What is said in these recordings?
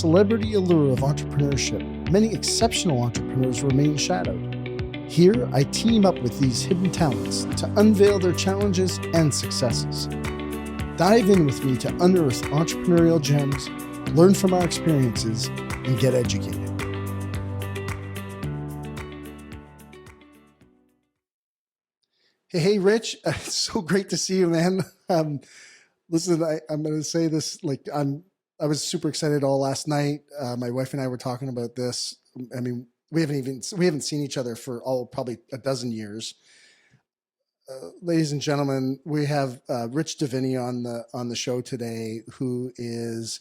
Celebrity allure of entrepreneurship, many exceptional entrepreneurs remain shadowed. Here, I team up with these hidden talents to unveil their challenges and successes. Dive in with me to unearth entrepreneurial gems, learn from our experiences, and get educated. Hey, Rich, it's so great to see you, man. Listen, I'm going to say this, I was super excited all last night. My wife and I were talking about this. I mean, we haven't seen each other for probably a dozen years. Ladies and gentlemen, we have Rich Diviney on the show today, who is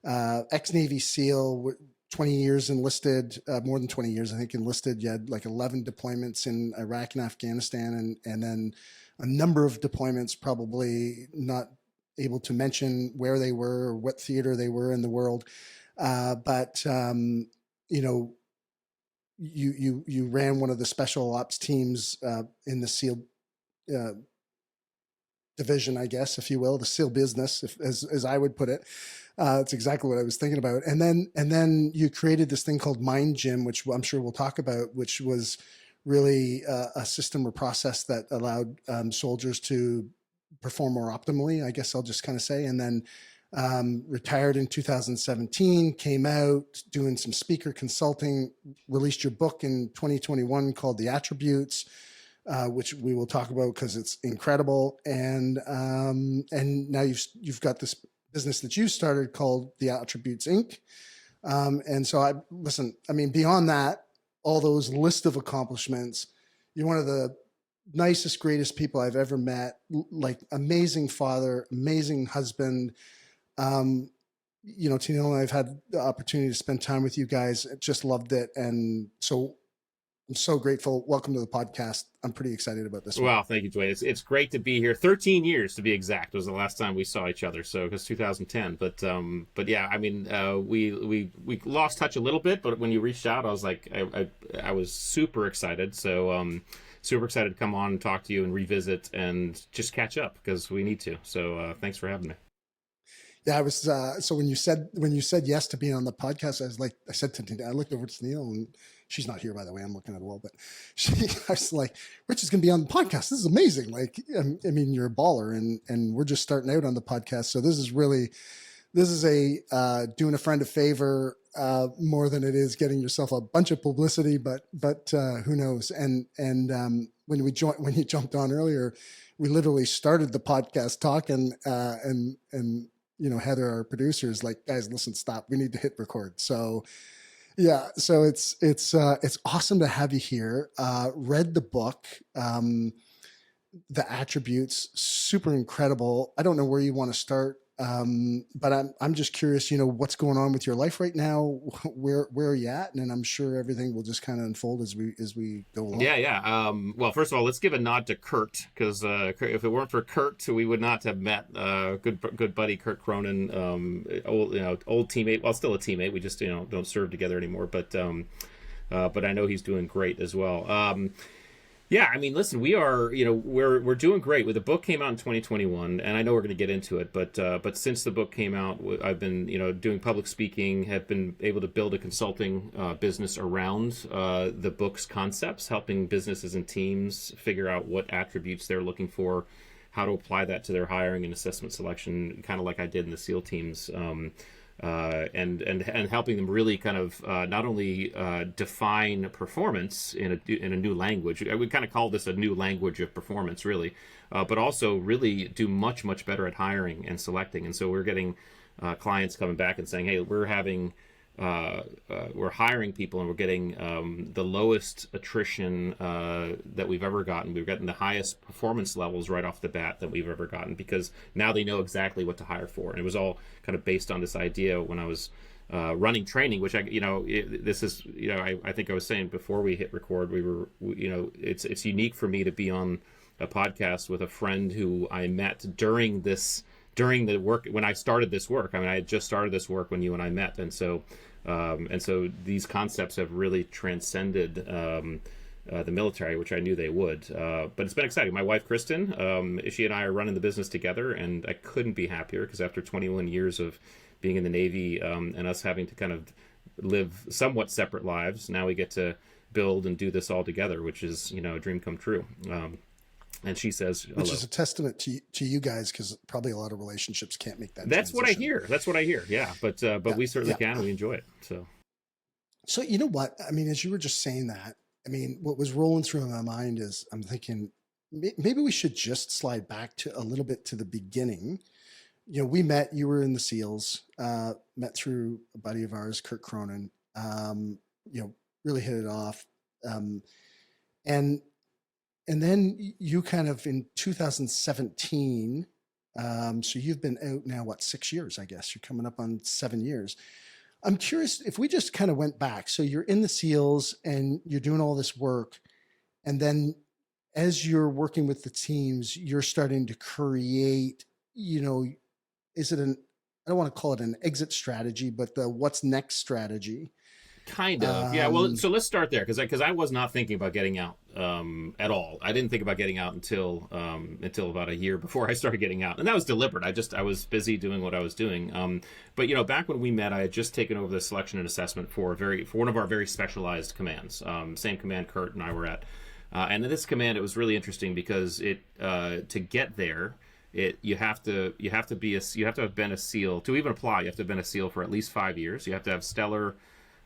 ex-Navy SEAL, 20 years enlisted, more than 20 years, I think, enlisted. You had like 11 deployments in Iraq and Afghanistan, and then a number of deployments, probably not able to mention where they were or what theater they were in the world. But you ran one of the special ops teams in the SEAL division, I guess, if you will, the SEAL business, as I would put it. It's exactly what I was thinking about. And then you created this thing called Mind Gym, which I'm sure we'll talk about, which was really a system or process that allowed soldiers to perform more optimally, I guess I'll just kind of say. And then retired in 2017, came out doing some speaker consulting, released your book in 2021 called The Attributes, which we will talk about because it's incredible. And now you've got this business that you started called The Attributes Inc. And so beyond that, all those list of accomplishments, you're one of the nicest, greatest people I've ever met, like amazing father, amazing husband. Tino and I've had the opportunity to spend time with you guys. Just loved it. And so I'm so grateful. Welcome to the podcast. I'm pretty excited about this. Well, thank you, Dwayne. It's great to be here. 13 years to be exact was the last time we saw each other. So it was 2010. But yeah, I mean, we lost touch a little bit, but when you reached out, I was like, I was super excited. So, super excited to come on and talk to you and revisit and just catch up because we need to. So thanks for having me. Yeah, I was. So when you said yes to being on the podcast, I looked over to Neil, and she's not here, by the way. I'm looking at the wall, but I was like, Rich is going to be on the podcast. This is amazing. Like, I mean, you're a baller, and we're just starting out on the podcast. So this is a doing a friend a favor more than it is getting yourself a bunch of publicity. But who knows? And when you jumped on earlier, we literally started the podcast talking and. Heather, our producer, is like, guys, listen, stop. We need to hit record. So yeah, so it's awesome to have you here. Read the book, The Attributes, super incredible. I don't know where you want to start, but I'm just curious, what's going on with your life right now? Where are you at? And I'm sure everything will just kind of unfold as we go along. Yeah. Well, first of all, let's give a nod to Kurt, because if it weren't for Kurt, we would not have met. Good buddy Kurt Cronin, old teammate. Well, still a teammate. We just don't serve together anymore. But I know he's doing great as well. Yeah, I mean, listen, we are, we're doing great. The book came out in 2021, and I know we're going to get into it, but since the book came out, I've been, doing public speaking, have been able to build a consulting business around the book's concepts, helping businesses and teams figure out what attributes they're looking for, how to apply that to their hiring and assessment selection, kind of like I did in the SEAL teams. And helping them really kind of not only define performance in a new language. We kind of call this a new language of performance, really, but also really do much better at hiring and selecting. And so we're getting clients coming back and saying, hey, we're hiring people and we're getting the lowest attrition that we've ever gotten. We've gotten the highest performance levels right off the bat that we've ever gotten, because now they know exactly what to hire for. And it was all kind of based on this idea when I was running training, which I think I was saying before we hit record, it's unique for me to be on a podcast with a friend who I met during the work, when I started this work. I mean, I had just started this work when you and I met. And so these concepts have really transcended the military, which I knew they would. But it's been exciting. My wife, Kristen, she and I are running the business together, and I couldn't be happier, because after 21 years of being in the Navy, and us having to kind of live somewhat separate lives. Now we get to build and do this all together, which is, you know, a dream come true. And she says, which is a testament to you guys, because probably a lot of relationships can't make that. That's transition. what I hear. Yeah. But we certainly can. We enjoy it. So, you know what? I mean, as you were just saying that, I mean, what was rolling through my mind is I'm thinking maybe we should just slide back to a little bit to the beginning. You know, we met, you were in the SEALs, met through a buddy of ours, Kurt Cronin, you know, really hit it off. And then you kind of in 2017, so you've been out now, what, 6 years, I guess. You're coming up on 7 years. I'm curious if we just kind of went back. So you're in the SEALs and you're doing all this work. And then as you're working with the teams, you're starting to create, you know, is it I don't want to call it an exit strategy, but the what's next strategy. Kind of. Yeah. Well, so let's start there, because I was not thinking about getting out at all. I didn't think about getting out until about a year before I started getting out, and that was deliberate. I was busy doing what I was doing. But you know, back when we met, I had just taken over the selection and assessment for one of our very specialized commands. Same command Kurt and I were at, and in this command, it was really interesting because to get there. You have to have been a SEAL to even apply. You have to have been a SEAL for at least 5 years. You have to have stellar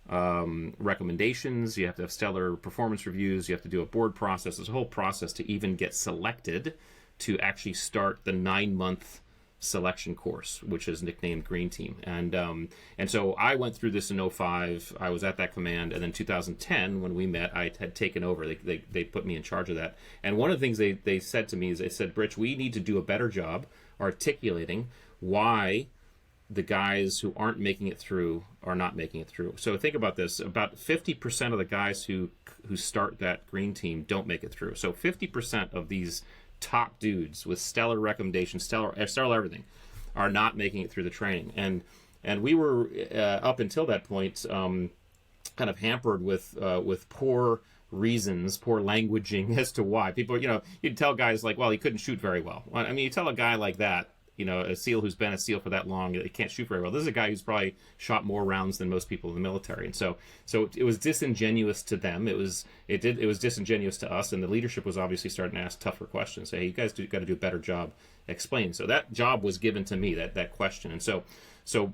recommendations. You have to have stellar performance reviews. You have to do a board process. There's a whole process to even get selected to actually start the 9-month selection course, which is nicknamed Green Team. And so I went through this in 2005. I was at that command, and then 2010 when we met, I had taken over. They put me in charge of that. And one of the things they said to me is, they said, Britch, we need to do a better job articulating why the guys who aren't making it through are not making it through. So think about this. About 50% of the guys who start that Green Team don't make it through. So 50% of these top dudes with stellar recommendations, stellar everything, are not making it through the training. And we were, up until that point, kind of hampered with poor reasons, poor languaging as to why. People, you know, you'd tell guys like, well, he couldn't shoot very well. I mean, you tell a guy like that, you know, a SEAL who's been a SEAL for that long, he can't shoot very well. This is a guy who's probably shot more rounds than most people in the military, and so it was disingenuous to them. It was disingenuous to us, and the leadership was obviously starting to ask tougher questions. Say, hey, you guys got to do a better job explaining. So that job was given to me, that question, and so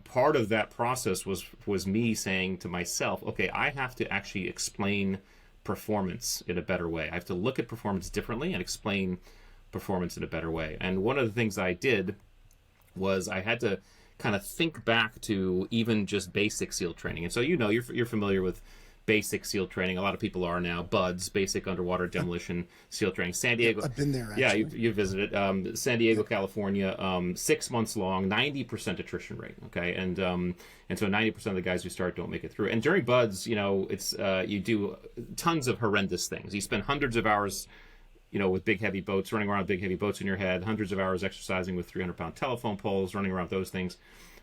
part of that process was me saying to myself, okay, I have to actually explain performance in a better way. I have to look at performance differently and explain performance in a better way. And one of the things I did was I had to kind of think back to even just basic SEAL training. And so, you know, you're familiar with basic SEAL training. A lot of people are now. BUDS, Basic Underwater Demolition SEAL Training. San Diego. I've been there, actually. Yeah, you visited. San Diego, California, 6 months long, 90% attrition rate. Okay, and so 90% of the guys who start don't make it through. And during BUDS, you know, it's you do tons of horrendous things. You spend hundreds of hours, you know, with big heavy boats, running around with big heavy boats in your head, hundreds of hours exercising with 300-pound telephone poles, running around with those things.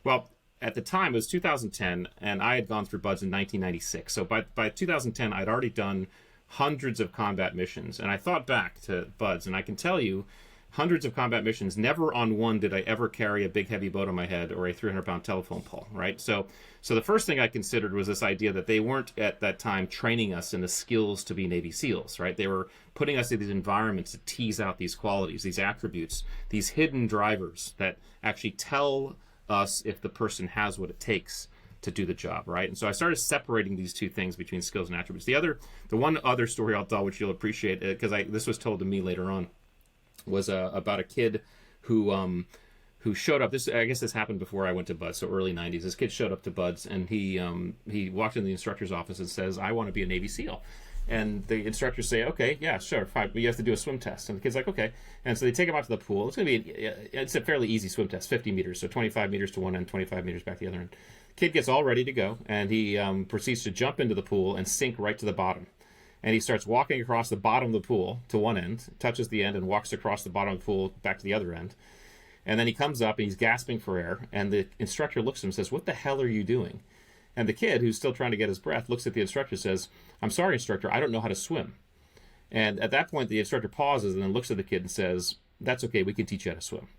Well, at the time, it was 2010, and I had gone through BUDS in 1996. So by 2010, I'd already done hundreds of combat missions. And I thought back to BUDS, and I can tell you, hundreds of combat missions, never on one did I ever carry a big heavy boat on my head or a 300-pound telephone pole, right? So the first thing I considered was this idea that they weren't at that time training us in the skills to be Navy SEALs, right? They were putting us in these environments to tease out these qualities, these attributes, these hidden drivers that actually tell us if the person has what it takes to do the job, right? And so I started separating these two things between skills and attributes. The one other story I'll tell, which you'll appreciate, because this was told to me later on, was about a kid who showed up. I guess this happened before I went to BUDS, so early 90s. This kid showed up to BUDS, and he walked into the instructor's office and says, I want to be a Navy SEAL. And the instructors say, okay, yeah, sure, fine, but you have to do a swim test. And the kid's like, okay. And so they take him out to the pool. It's a fairly easy swim test, 50 meters, so 25 meters to one end, 25 meters back to the other end. Kid gets all ready to go, and he proceeds to jump into the pool and sink right to the bottom. And he starts walking across the bottom of the pool to one end, touches the end, and walks across the bottom of the pool back to the other end. And then he comes up, and he's gasping for air, and the instructor looks at him and says, what the hell are you doing? And the kid, who's still trying to get his breath, looks at the instructor and says, I'm sorry, instructor, I don't know how to swim. And at that point, the instructor pauses and then looks at the kid and says, that's okay, we can teach you how to swim.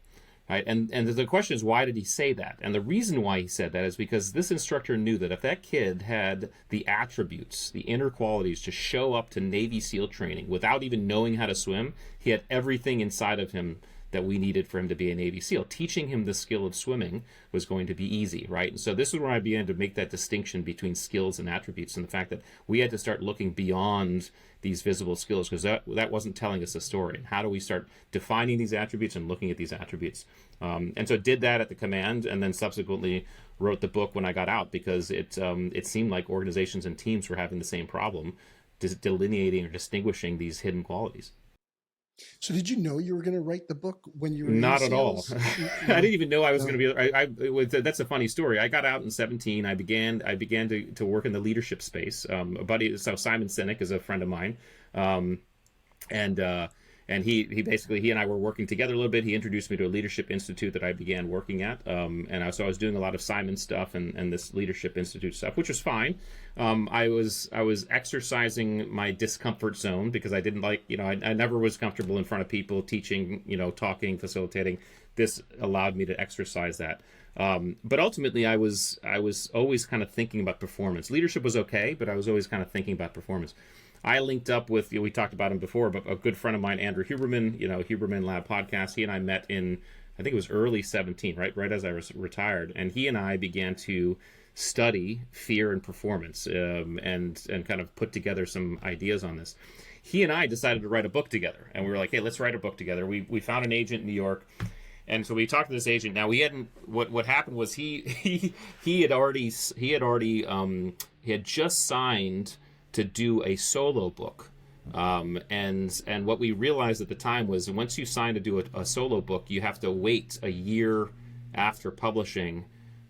right? And the question is, why did he say that? And the reason why he said that is because this instructor knew that if that kid had the attributes, the inner qualities to show up to Navy SEAL training without even knowing how to swim, he had everything inside of him that we needed for him to be a Navy SEAL. Teaching him the skill of swimming was going to be easy, right? And so this is where I began to make that distinction between skills and attributes, and the fact that we had to start looking beyond these visible skills, because that wasn't telling us a story. And how do we start defining these attributes and looking at these attributes? And so did that at the command, and then subsequently wrote the book when I got out, because it seemed like organizations and teams were having the same problem, delineating or distinguishing these hidden qualities. So did you know you were going to write the book when you were not in at all? sales? I didn't even know I was going to be. That's a funny story. I got out in 17. I began to work in the leadership space. A buddy, so Simon Sinek is a friend of mine, and he and I were working together a little bit. He introduced me to a leadership institute that I began working at, and I was doing a lot of Simon stuff and this leadership institute stuff, which was fine. I was exercising my discomfort zone, because I didn't like, I never was comfortable in front of people, teaching, talking, facilitating. This allowed me to exercise that. But ultimately, I was always kind of thinking about performance. Leadership was okay, but I was always kind of thinking about performance. I linked up with, we talked about him before, but a good friend of mine, Andrew Huberman, Huberman Lab podcast. He and I met in, I think it was early 17, right as I was retired. And he and I began to study fear and performance, and kind of put together some ideas on this. He and I decided to write a book together, and we were like, hey, let's write a book together. We found an agent in New York. And so we talked to this agent. Now, we hadn't. What happened was he had just signed to do a solo book, and what we realized at the time was, once you sign to do a solo book, you have to wait a year after publishing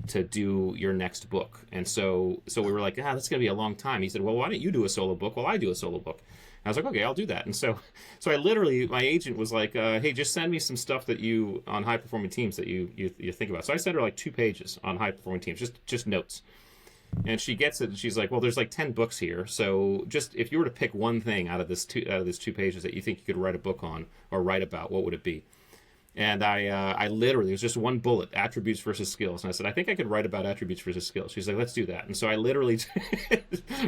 to do your next book. And so we were like, that's gonna be a long time. He said, well, why don't you do a solo book while I do a solo book? I was like, okay, I'll do that. And so I literally, my agent was like, hey, just send me some stuff that you, on high performing teams, that you think about. So I sent her like 2 pages on high performing teams, just notes. And she gets it, and she's like, well, there's like 10 books here. So just, if you were to pick one thing out of this 2 pages that you think you could write a book on or write about, what would it be? And I literally, it was just one bullet, attributes versus skills. And I said, I think I could write about attributes versus skills. She's like, let's do that. And so I literally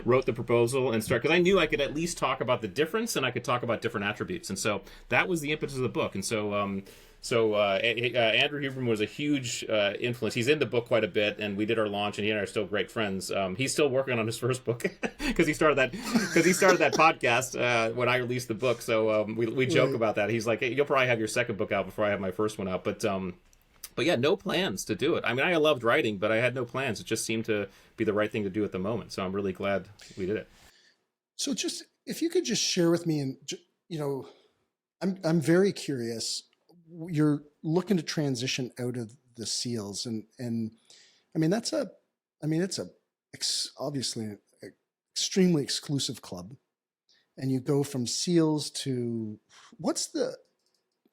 wrote the proposal and started, because I knew I could at least talk about the difference, and I could talk about different attributes. And so that was the impetus of the book. And so Andrew Huberman was a huge influence. He's in the book quite a bit, and we did our launch, and he and I are still great friends. He's still working on his first book because he started that podcast when I released the book. So we joke about that. He's like, hey, you'll probably have your second book out before I have my first one out. But yeah, no plans to do it. I mean, I loved writing, but I had no plans. It just seemed to be the right thing to do at the moment. So I'm really glad we did it. So just, if you could just share with me, and I'm very curious. You're looking to transition out of the SEALs, and I mean, it's obviously an extremely exclusive club, and you go from SEALs to, what's the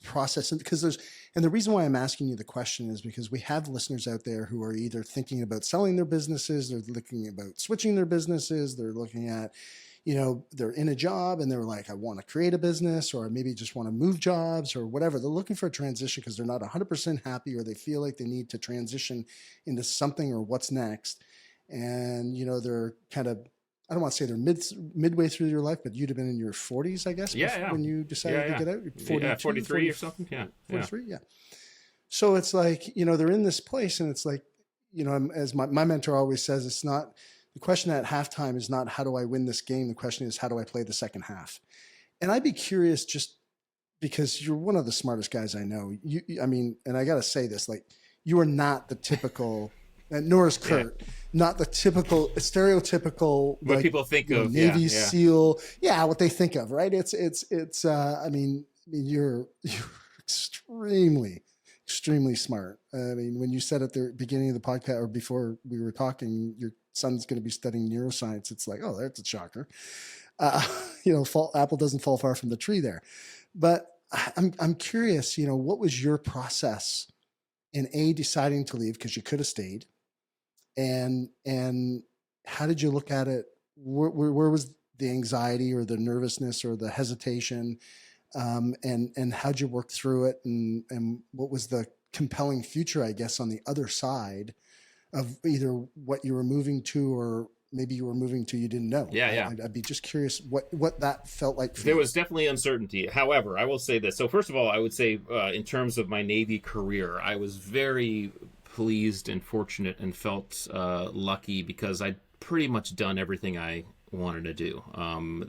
process? Because and the reason why I'm asking you the question is because we have listeners out there who are either thinking about selling their businesses, they're looking about switching their businesses, they're looking at, they're in a job and they're like, I want to create a business, or maybe just want to move jobs or whatever. They're looking for a transition because they're not 100% happy, or they feel like they need to transition into something or what's next. And, they're kind of, I don't want to say they're midway through your life, but you'd have been in your 40s, I guess, when you decided to get out. 43 40, or something. Yeah. 43. Yeah. So it's like, they're in this place, and it's like, as my mentor always says, it's not, the question at halftime is not, how do I win this game? The question is, how do I play the second half? And I'd be curious, just because you're one of the smartest guys I know. And I got to say this, like, you are not the typical, and nor is Kurt, not the typical, stereotypical, what like, people think of Navy SEAL. Yeah, what they think of, right? It's you're extremely smart. I mean, when you said at the beginning of the podcast, or before we were talking, your son's going to be studying neuroscience, it's like, oh, that's a shocker. Apple doesn't fall far from the tree there. But I'm curious, what was your process in deciding to leave, because you could have stayed, and how did you look at it? Where was the anxiety or the nervousness or the hesitation, and how'd you work through it, and what was the compelling future, I guess, on the other side of either what you were moving to, or maybe you were moving to you didn't know. Yeah. I'd be just curious what that felt like for There you. was definitely uncertainty. However, I will say this. So first of all, I would say in terms of my Navy career, I was very pleased and fortunate and felt lucky because I'd pretty much done everything I wanted to do.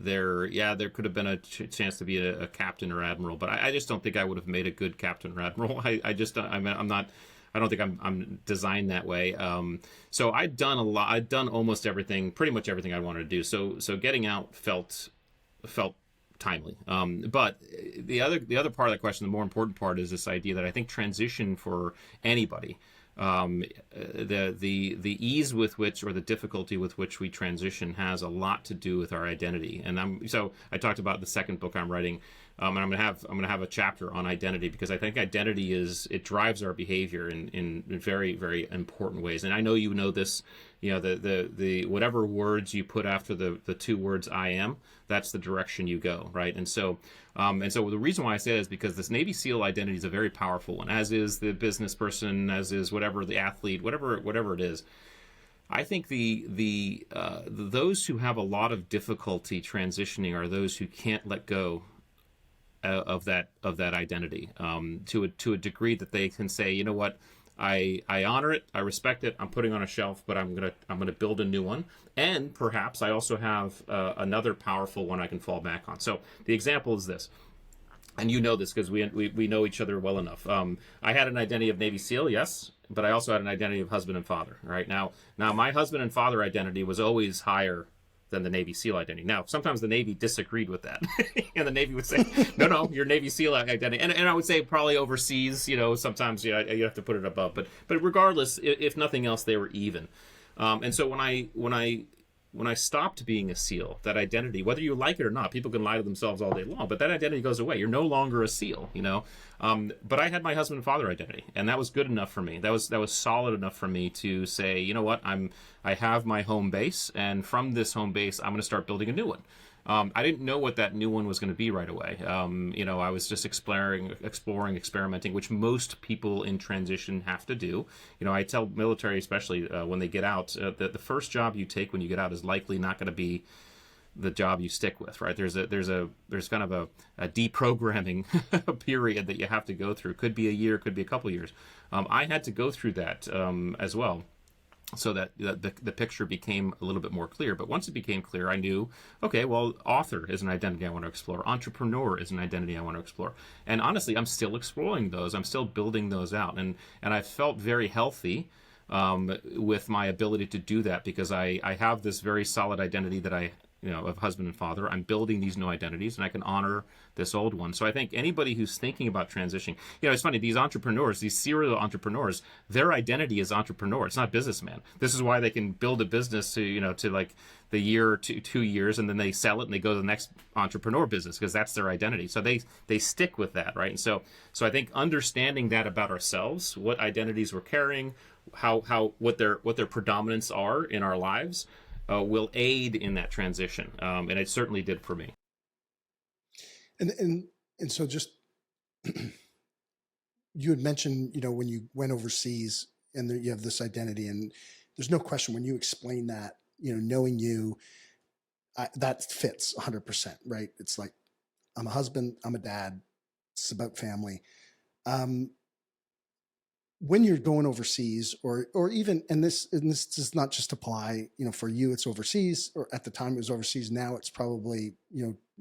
There could have been a chance to be a captain or admiral, but I just don't think I would have made a good captain or admiral. I'm not. I don't think I'm designed that way. So I'd done a lot. I'd done almost everything, pretty much everything I wanted to do. So getting out felt timely. But the other part of that question, the more important part, is this idea that I think transition for anybody, the ease with which, or the difficulty with which we transition, has a lot to do with our identity. And I talked about the second book I'm writing. And I'm gonna have a chapter on identity, because I think identity drives our behavior in very, very important ways. And I know you know this, the whatever words you put after the two words "I am," that's the direction you go, right? And so the reason why I say that is because this Navy SEAL identity is a very powerful one, as is the business person, as is whatever the athlete, whatever it is. I think those who have a lot of difficulty transitioning are those who can't let go of that identity to a degree that they can say, you know what, I honor it, I respect it, I'm putting on a shelf, but I'm gonna build a new one, and perhaps I also have another powerful one I can fall back on. So the example is this, and you know this because we know each other well enough. I had an identity of Navy SEAL, yes, but I also had an identity of husband and father. Right now my husband and father identity was always higher than the Navy SEAL identity. Now, sometimes the Navy disagreed with that. And the Navy would say, no, your Navy SEAL identity. And I would say probably overseas, sometimes you have to put it above. But regardless, if nothing else, they were even. And so when I stopped being a SEAL, that identity, whether you like it or not, people can lie to themselves all day long, but that identity goes away. You're no longer a SEAL, But I had my husband and father identity, and that was good enough for me. That was solid enough for me to say, you know what, I have my home base, and from this home base, I'm going to start building a new one. I didn't know what that new one was going to be right away. I was just exploring, experimenting, which most people in transition have to do. I tell military, especially when they get out, that the first job you take when you get out is likely not going to be the job you stick with, right? There's kind of a deprogramming period that you have to go through. Could be a year, could be a couple years. I had to go through that as well, so that the picture became a little bit more clear. But once it became clear, I knew, okay, well, author is an identity I want to explore. Entrepreneur is an identity I want to explore. And honestly, I'm still exploring those. I'm still building those out. And I felt very healthy with my ability to do that, because I have this very solid identity that of husband and father. I'm building these new identities, and I can honor this old one. So I think anybody who's thinking about transitioning, it's funny, these entrepreneurs, these serial entrepreneurs, their identity is entrepreneur. It's not businessman. This is why they can build a business to like the year or 2 years, and then they sell it and they go to the next entrepreneur business, because that's their identity. So they stick with that, right? And so I think understanding that about ourselves, what identities we're carrying, what their predominance are in our lives, will aid in that transition, and it certainly did for me. And so just you had mentioned, when you went overseas, and you have this identity, and there's no question when you explain that, knowing you, that fits 100%, right? It's like, I'm a husband, I'm a dad. It's about family. When you're going overseas, or even, and this does not just apply, for you, it's overseas, or at the time it was overseas. Now it's probably,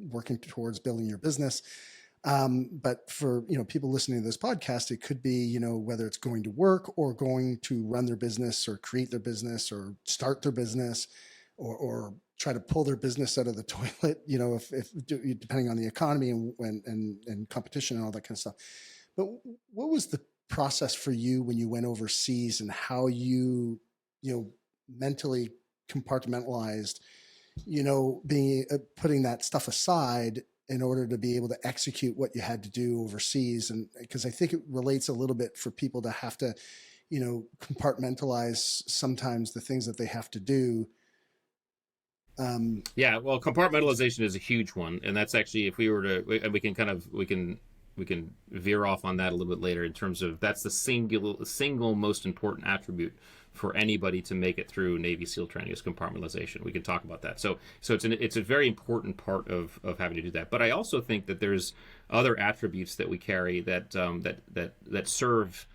working towards building your business. But for, people listening to this podcast, it could be, whether it's going to work, or going to run their business, or create their business, or start their business, or try to pull their business out of the toilet, if depending on the economy and competition and all that kind of stuff. But what was the process for you when you went overseas, and how you mentally compartmentalized, being putting that stuff aside in order to be able to execute what you had to do overseas? And because I think it relates a little bit for people to have to compartmentalize sometimes the things that they have to do. Yeah, well, compartmentalization is a huge one, and that's actually, if we were to, and we veer off on that a little bit later in terms of that's the single most important attribute for anybody to make it through Navy SEAL training is compartmentalization. We can talk about that. So it's a very important part of having to do that. But I also think that there's other attributes that we carry that serve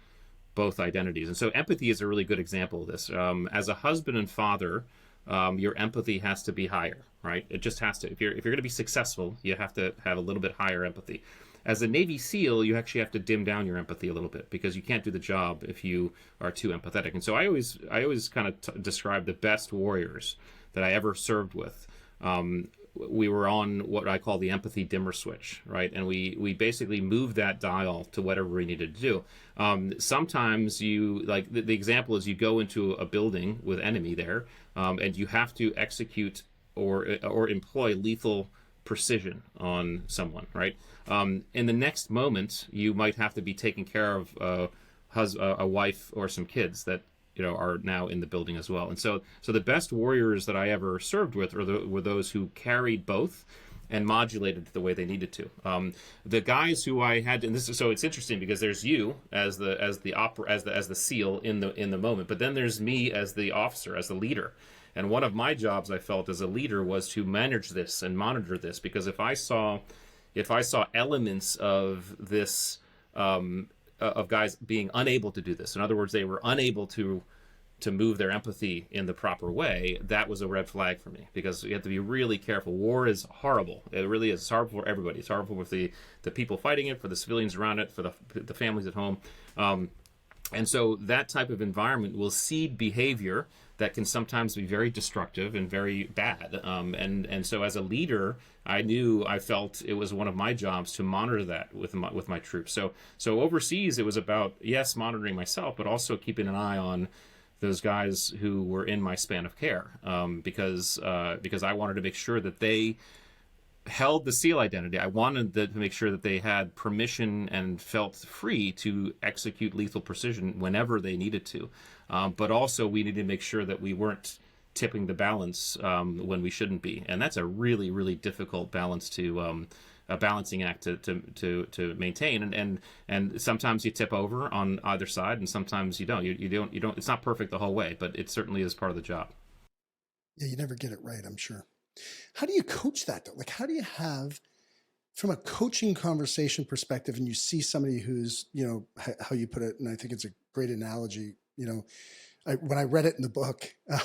both identities. And so empathy is a really good example of this. As a husband and father, your empathy has to be higher, right? It just has to. If you're going to be successful, you have to have a little bit higher empathy. As a Navy SEAL, you actually have to dim down your empathy a little bit because you can't do the job if you are too empathetic. And so I always kind of describe the best warriors that I ever served with. We were on what I call the empathy dimmer switch, right? And we basically moved that dial to whatever we needed to do. Sometimes you, like the example is you go into a building with enemy there, and you have to execute or employ lethal precision on someone, right? In the next moment, you might have to be taking care of a wife or some kids that are now in the building as well. And so the best warriors that I ever served with were those who carried both and modulated the way they needed to. The guys who I had, and this is so it's interesting because there's you as the SEAL in the moment, but then there's me as the officer, as the leader. And one of my jobs I felt as a leader was to manage this and monitor this, because if I saw elements of this, of guys being unable to do this, in other words, they were unable to move their empathy in the proper way, that was a red flag for me, because you have to be really careful. War is horrible. It really is. It's horrible for everybody. It's horrible with the people fighting it, for the civilians around it, for the families at home. And so that type of environment will seed behavior that can sometimes be very destructive and very bad. And so as a leader, I felt it was one of my jobs to monitor that with my troops. So overseas, it was about, yes, monitoring myself, but also keeping an eye on those guys who were in my span of care, because I wanted to make sure that they held the SEAL identity. I wanted to make sure that they had permission and felt free to execute lethal precision whenever they needed to. But also we needed to make sure that we weren't tipping the balance when we shouldn't be. And that's a really, really difficult balance a balancing act to maintain. And sometimes you tip over on either side, and sometimes you don't. You don't. It's not perfect the whole way, but it certainly is part of the job. Yeah, you never get it right, I'm sure. How do you coach that though? Like, how do you have, from a coaching conversation perspective, and you see somebody who's, how you put it, and I think it's a great analogy, when I read it in the book, I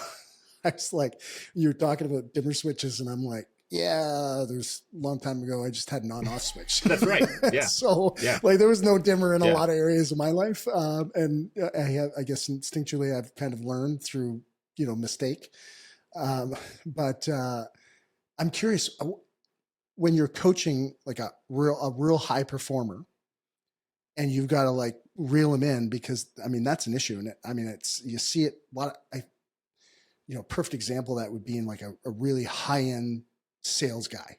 was like, you're talking about dimmer switches, and I'm like, yeah, there's a long time ago, I just had an on-off switch. That's right. Yeah. So yeah. Like there was no dimmer in a lot of areas of my life. And I guess instinctually I've kind of learned through, mistake. But I'm curious, when you're coaching like a real high performer, and you've got to like reel them in, because that's an issue. And you see it a lot. Perfect example of that would be in like a really high end sales guy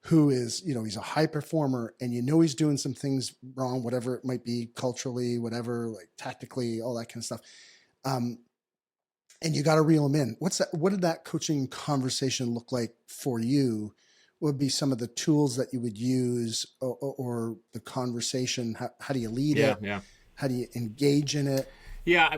who is, he's a high performer, and he's doing some things wrong, whatever it might be, culturally, whatever, like tactically, all that kind of stuff. And you got to reel them in. What did that coaching conversation look like for you? What would be some of the tools that you would use, or the conversation? How do you lead it? Yeah. How do you engage in it? Yeah,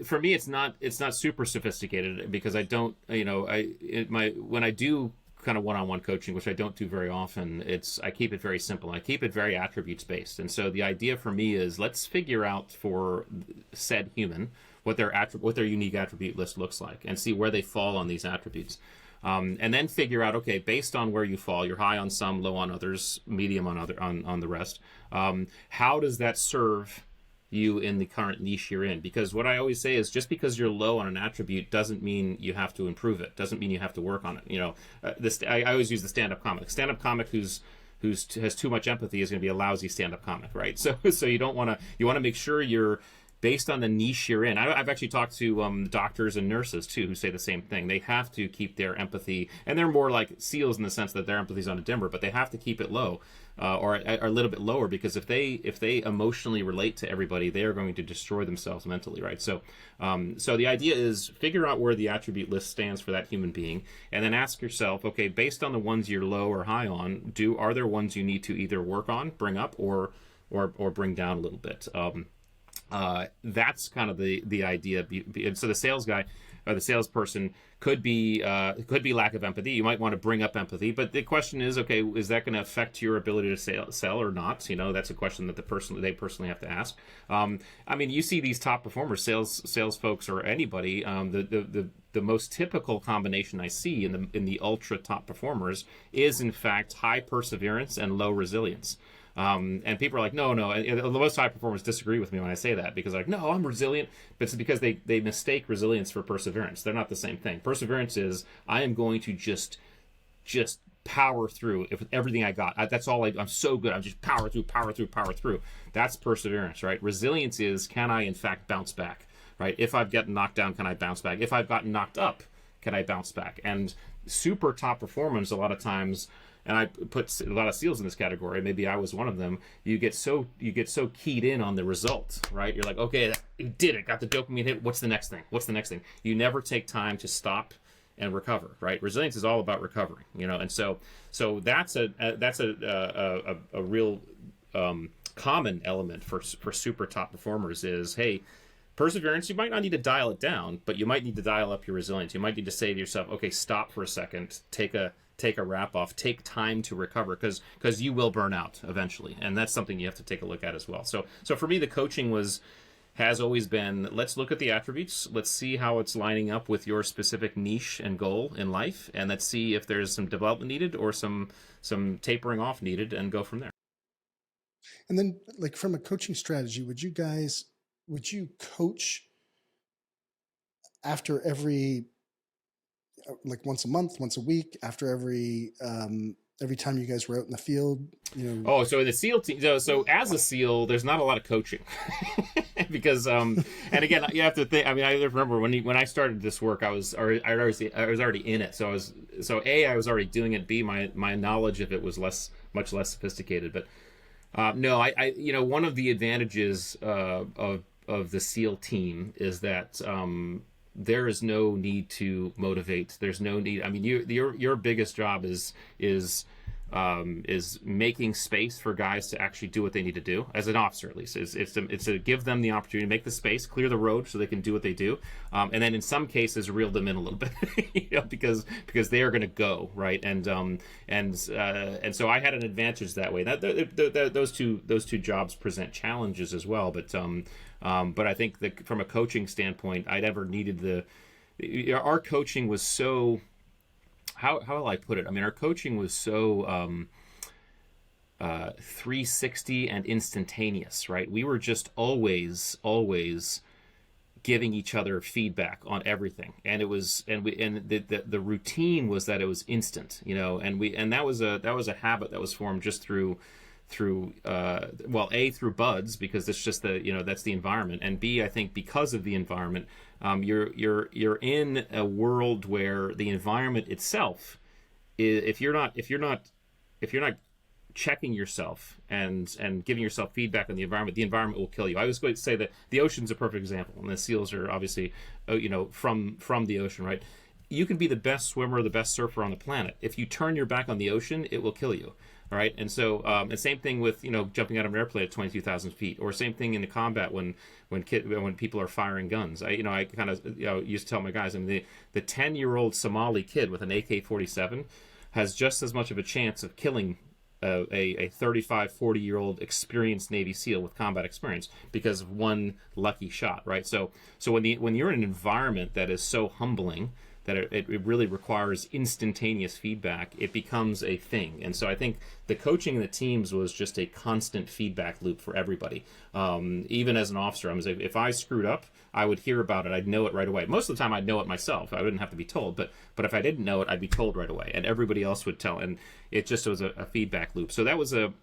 for me, it's not super sophisticated, because I don't, when I do kind of one-on-one coaching, which I don't do very often, I keep it very simple. I keep it very attributes based. And so the idea for me is, let's figure out for said human what their unique attribute list looks like, and see where they fall on these attributes. And then figure out, okay, based on where you fall, you're high on some, low on others, medium on the rest. How does that serve you in the current niche you're in? Because what I always say is, just because you're low on an attribute doesn't mean you have to improve it. Doesn't mean you have to work on it. I always use the stand-up comic. Stand-up comic who has too much empathy is going to be a lousy stand-up comic, right? So you don't want to. You want to make sure you're based on the niche you're in. I've actually talked to doctors and nurses too who say the same thing. They have to keep their empathy, and they're more like SEALs in the sense that their empathy's on a dimmer, but they have to keep it low, or a little bit lower, because if they emotionally relate to everybody, they are going to destroy themselves mentally, right? So the idea is figure out where the attribute list stands for that human being, and then ask yourself, okay, based on the ones you're low or high on, are there ones you need to either work on, bring up, or bring down a little bit? That's kind of the idea. So the sales guy or the salesperson could be lack of empathy. You might want to bring up empathy, but the question is, okay, is that going to affect your ability to sell or not? That's a question that they personally have to ask. I mean, you see these top performers, sales folks, or anybody. The most typical combination I see in the ultra top performers is in fact high perseverance and low resilience. And people are like, no. And the most high performers disagree with me when I say that, because like, no, I'm resilient. But it's because they mistake resilience for perseverance. They're not the same thing. Perseverance is, I am going to just power through with everything I got. That's all I'm so good. I'm just power through. That's perseverance, right? Resilience is, can I in fact bounce back, right? If I've gotten knocked down, can I bounce back? If I've gotten knocked up, can I bounce back? And super top performance, a lot of times, and I put a lot of SEALs in this category, maybe I was one of them, you get so keyed in on the result, right? You're like, okay, you did it, got the dopamine hit, what's the next thing? You never take time to stop and recover, right? Resilience is all about recovering, and so that's a real common element for super top performers is, hey, perseverance, you might not need to dial it down, but you might need to dial up your resilience. You might need to say to yourself, okay, stop for a second, take a wrap off, take time to recover, because you will burn out eventually, and that's something you have to take a look at as well. So for me, the coaching has always been, let's look at the attributes, let's see how it's lining up with your specific niche and goal in life, and let's see if there's some development needed or some tapering off needed, and go from there. And then, like, from a coaching strategy, would you coach after every, like, once a month, once a week, after every time you guys were out in the field? Oh, so in the SEAL team, so as a SEAL, there's not a lot of coaching because, and again, you have to think. I mean, I remember when I started this work, I was already in it. So I was already doing it. B, my knowledge of it was much less sophisticated. But no, I one of the advantages of the SEAL team is that there is no need to motivate. There's no need. I mean, your biggest job is making space for guys to actually do what they need to do, as an officer at least. It's to give them the opportunity to make the space, clear the road so they can do what they do, and then in some cases reel them in a little bit, because they are going to go right, and so I had an advantage that way. Those two jobs present challenges as well, but I think that from a coaching standpoint, I never needed our coaching was so. How will I put it? I mean, our coaching was so 360 and instantaneous, right? We were just always giving each other feedback on everything, and the routine was that it was instant, and that was a habit that was formed just through through buds, because it's just that's the environment, and B, I think because of the environment, you're in a world where the environment itself is, if you're not checking yourself and giving yourself feedback on the environment will kill you. I always going to say that the ocean's a perfect example, and the SEALs are obviously from the ocean, right? You can be the best swimmer, the best surfer on the planet. If you turn your back on the ocean, it will kill you. All right, and so and same thing with jumping out of an airplane at 22,000 feet, or same thing in the combat when people are firing guns. I kind of used to tell my guys, I mean, the 10-year-old Somali kid with an AK-47 has just as much of a chance of killing a 35, 40-year-old experienced Navy SEAL with combat experience because of one lucky shot, right? So when you're in an environment that is so humbling, that it really requires instantaneous feedback, it becomes a thing. And so I think the coaching in the teams was just a constant feedback loop for everybody. Even as an officer, if I screwed up, I would hear about it. I'd know it right away. Most of the time I'd know it myself. I wouldn't have to be told. But if I didn't know it, I'd be told right away. And everybody else would tell. And it just was a feedback loop. So that was an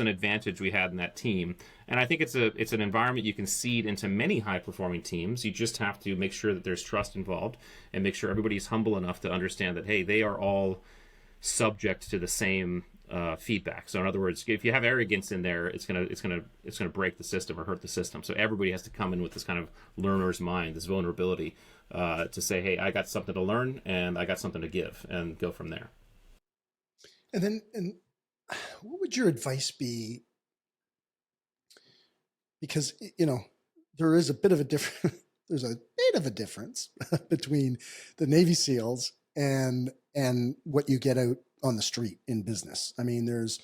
advantage we had in that team. And I think it's an environment you can seed into many high performing teams. You just have to make sure that there's trust involved and make sure everybody's humble enough to understand that, hey, they are all subject to the same feedback. So in other words, if you have arrogance in there, it's gonna break the system or hurt the system. So everybody has to come in with this kind of learner's mind, this vulnerability, to say, hey, I got something to learn and I got something to give, and go from there. And what would your advice be? Because, there is a bit of a difference. There's a bit of a difference between the Navy SEALs and what you get out on the street in business. I mean, there's,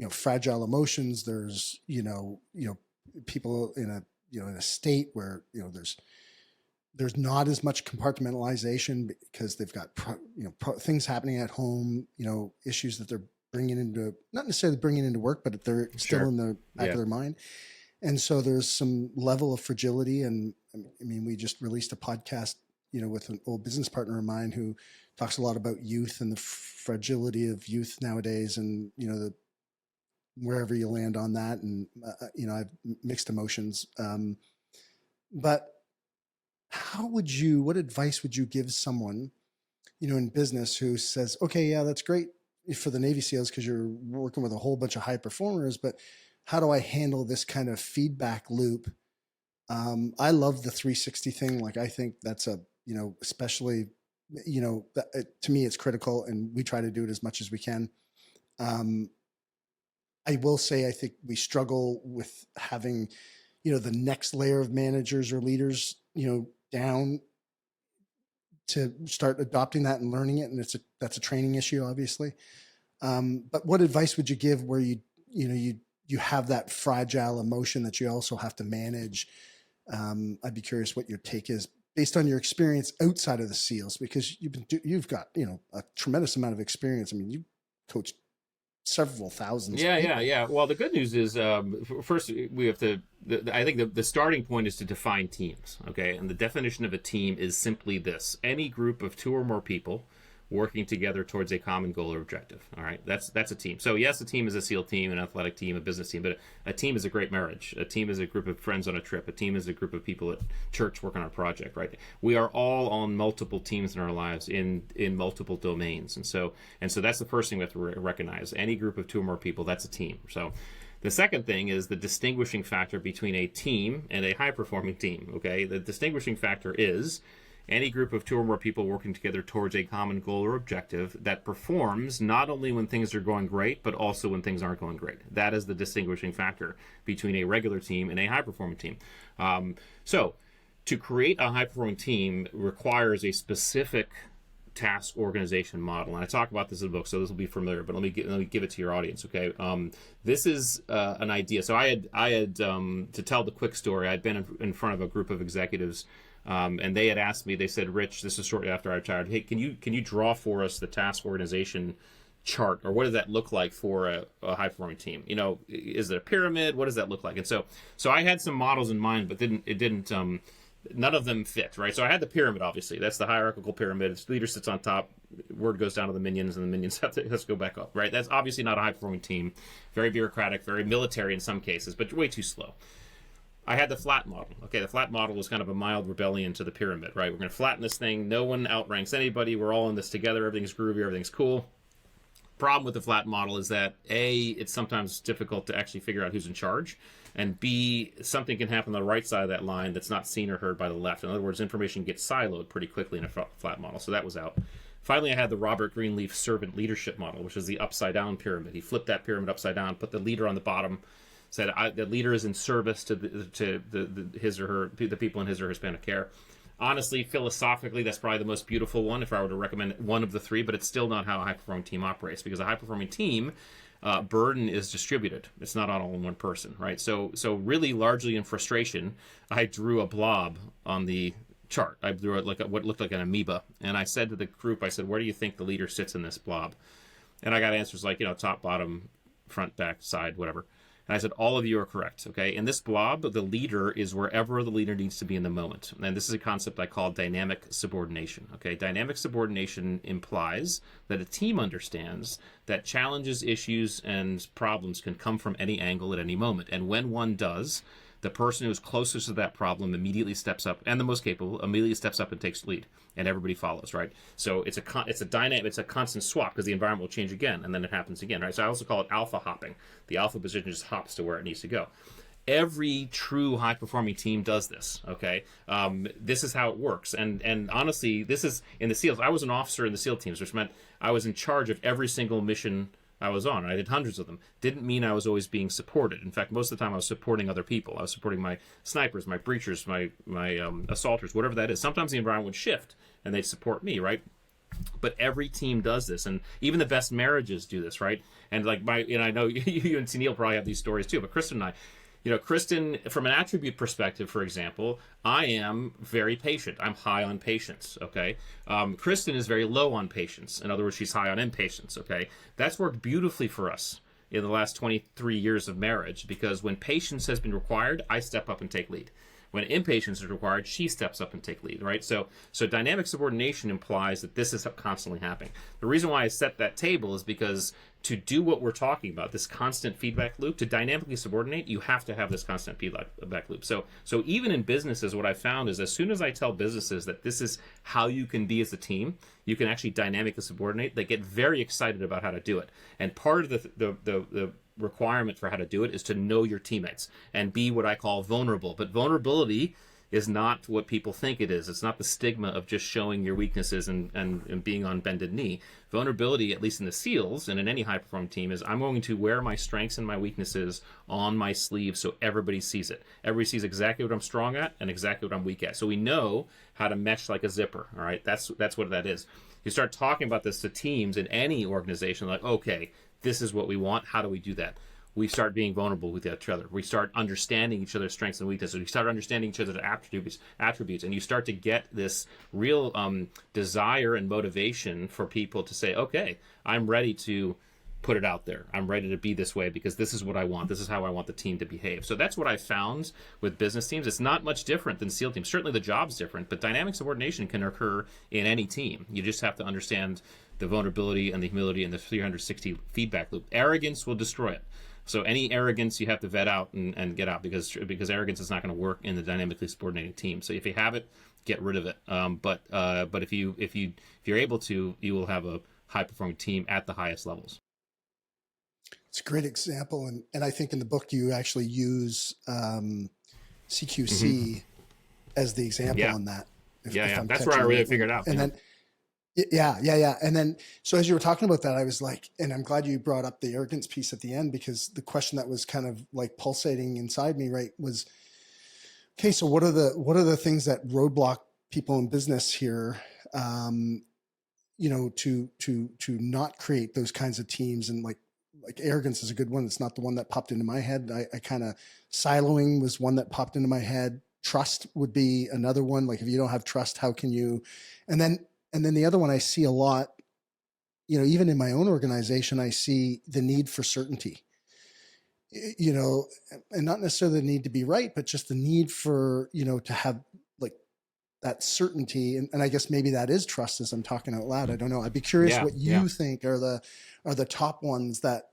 fragile emotions. There's, people in a state where, there's not as much compartmentalization because they've got, things happening at home, issues that they're bringing into, not necessarily bringing into work, but they're still in the back of their mind. And so there's some level of fragility. And I mean, we just released a podcast, with an old business partner of mine who talks a lot about youth and the fragility of youth nowadays, and, wherever you land on that. And, I have mixed emotions. But what advice would you give someone, in business who says, okay, yeah, that's great for the Navy SEALs because you're working with a whole bunch of high performers, but how do I handle this kind of feedback loop? I love the 360 thing. Like, I think that's especially, to me, it's critical, and we try to do it as much as we can. I will say, I think we struggle with having, the next layer of managers or leaders, down to start adopting that and learning it. And that's a training issue, obviously. But what advice would you give where you have that fragile emotion that you also have to manage? I'd be curious what your take is based on your experience outside of the SEALs, because you've got, a tremendous amount of experience. I mean, you coached several thousands. Yeah. Well, the good news is, first we have to, I think the starting point is to define teams. Okay. And the definition of a team is simply this: any group of two or more people working together towards a common goal or objective. All right. That's a team. So yes, a team is a SEAL team, an athletic team, a business team, but a team is a great marriage. A team is a group of friends on a trip. A team is a group of people at church working on a project, right? We are all on multiple teams in our lives in multiple domains. And so that's the first thing we have to recognize. Any group of two or more people, that's a team. So the second thing is the distinguishing factor between a team and a high performing team. Okay. The distinguishing factor is any group of two or more people working together towards a common goal or objective that performs not only when things are going great, but also when things aren't going great. That is the distinguishing factor between a regular team and a high-performing team. So to create a high-performing team requires a specific task organization model. And I talk about this in the book, so this will be familiar, but let me give it to your audience, okay? This is an idea. So I had to tell the quick story, I'd been in front of a group of executives, and they had asked me, they said, Rich, this is shortly after I retired, hey, can you draw for us the task organization chart, or what does that look like for a high performing team? Is it a pyramid? What does that look like? And so I had some models in mind, but none of them fit, right? So I had the pyramid, obviously. That's the hierarchical pyramid. The leader sits on top, word goes down to the minions, and the minions have to go back up, right? That's obviously not a high performing team. Very bureaucratic, very military in some cases, but way too slow. I had the flat model. Okay, the flat model was kind of a mild rebellion to the pyramid, right? We're going to flatten this thing. No one outranks anybody. We're all in this together. Everything's groovy. Everything's cool. Problem with the flat model is that A, it's sometimes difficult to actually figure out who's in charge, and B, something can happen on the right side of that line that's not seen or heard by the left. In other words, information gets siloed pretty quickly in a flat model. So that was out. Finally, I had the Robert Greenleaf servant leadership model, which is the upside down pyramid. He flipped that pyramid upside down, put the leader on the bottom, said the leader is in service to the people in his or her span of care. Honestly, philosophically, that's probably the most beautiful one if I were to recommend one of the three, but it's still not how a high-performing team operates, because a high-performing team, burden is distributed. It's not all in one person, right? So really, largely in frustration, I drew a blob on the chart. I drew it like what looked like an amoeba, and I said to the group, I said, where do you think the leader sits in this blob? And I got answers like, top, bottom, front, back, side, whatever. And I said, all of you are correct. Okay. In this blob, the leader is wherever the leader needs to be in the moment. And this is a concept I call dynamic subordination. Okay. Dynamic subordination implies that a team understands that challenges, issues, and problems can come from any angle at any moment. And when one does, the person who's closest to that problem immediately steps up, and the most capable immediately steps up and takes lead, and everybody follows, right? So it's a constant swap, because the environment will change again, and then it happens again, right? So I also call it alpha hopping. The alpha position just hops to where it needs to go. Every true high-performing team does this, okay? This is how it works. And honestly, this is in the SEALs. I was an officer in the SEAL teams, which meant I was in charge of every single mission I was on. I did hundreds of them. Didn't mean I was always being supported. In fact, most of the time I was supporting other people. I was supporting my snipers, my breachers, my assaulters, whatever that is. Sometimes the environment would shift and they'd support me, right? But every team does this, and even the best marriages do this, right? And like I know you and Neil probably have these stories too, but Kristen and I, Kristen, from an attribute perspective, for example, I am very patient. I'm high on patience, okay? Kristen is very low on patience. In other words, she's high on impatience, okay? That's worked beautifully for us in the last 23 years of marriage, because when patience has been required, I step up and take lead. When impatience is required, she steps up and takes lead, right? So dynamic subordination implies that this is constantly happening. The reason why I set that table is because to do what we're talking about, this constant feedback loop, to dynamically subordinate, you have to have this constant feedback loop. So even in businesses, what I found is as soon as I tell businesses that this is how you can be as a team, you can actually dynamically subordinate, they get very excited about how to do it. And part of the requirement for how to do it is to know your teammates and be what I call vulnerable. But vulnerability is not what people think it is. It's not the stigma of just showing your weaknesses and being on bended knee. Vulnerability, at least in the SEALs and in any high-performing team, is I'm going to wear my strengths and my weaknesses on my sleeve so everybody sees it. Everybody sees exactly what I'm strong at and exactly what I'm weak at. So we know how to mesh like a zipper, all right? That's what that is. You start talking about this to teams in any organization, like, okay, this is what we want. How do we do that? We start being vulnerable with each other. We start understanding each other's strengths and weaknesses. We start understanding each other's attributes, and you start to get this real desire and motivation for people to say, okay, I'm ready to put it out there. I'm ready to be this way because this is what I want. This is how I want the team to behave. So that's what I found with business teams. It's not much different than SEAL teams. Certainly the job's different, but dynamic subordination can occur in any team. You just have to understand the vulnerability and the humility and the 360 feedback loop. Arrogance will destroy it. So any arrogance you have to vet out and get out because arrogance is not going to work in the dynamically subordinated team. So if you have it, get rid of it. But if you're able to, you will have a high performing team at the highest levels. It's a great example, and I think in the book you actually use CQC as the example on that. If That's where I really figured out. And then. Yeah. And then, so as you were talking about that, I was like, and I'm glad you brought up the arrogance piece at the end, because the question that was kind of like pulsating inside me, right, was, okay, so what are the things that roadblock people in business here, to not create those kinds of teams? And like arrogance is a good one. It's not the one that popped into my head. I kind of, siloing was one that popped into my head. Trust would be another one. Like if you don't have trust, how can you, and then the other one I see a lot, even in my own organization, I see the need for certainty, and not necessarily the need to be right, but just the need for, to have like that certainty. And I guess maybe that is trust as I'm talking out loud. I don't know. I'd be curious what you think are the top ones that,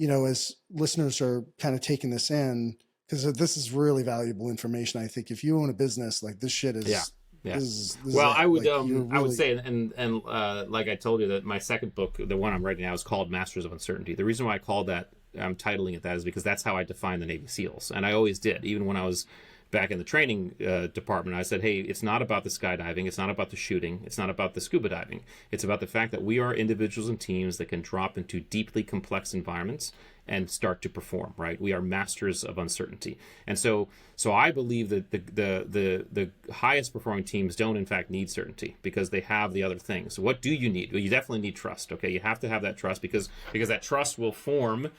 as listeners are kind of taking this in, because this is really valuable information. I think if you own a business, like this shit is, Yeah. This well, I would really... I would say, and like I told you, that my second book, the one I'm writing now, is called Masters of Uncertainty. The reason why I called that, I'm titling it that, is because that's how I define the Navy SEALs, and I always did. Even when I was back in the training department, I said, hey, it's not about the skydiving, it's not about the shooting, it's not about the scuba diving. It's about the fact that we are individuals and teams that can drop into deeply complex environments and start to perform, right? We are masters of uncertainty. And so I believe that the highest performing teams don't in fact need certainty, because they have the other things. So what do you need? Well, you definitely need trust, okay? You have to have that trust because that trust will form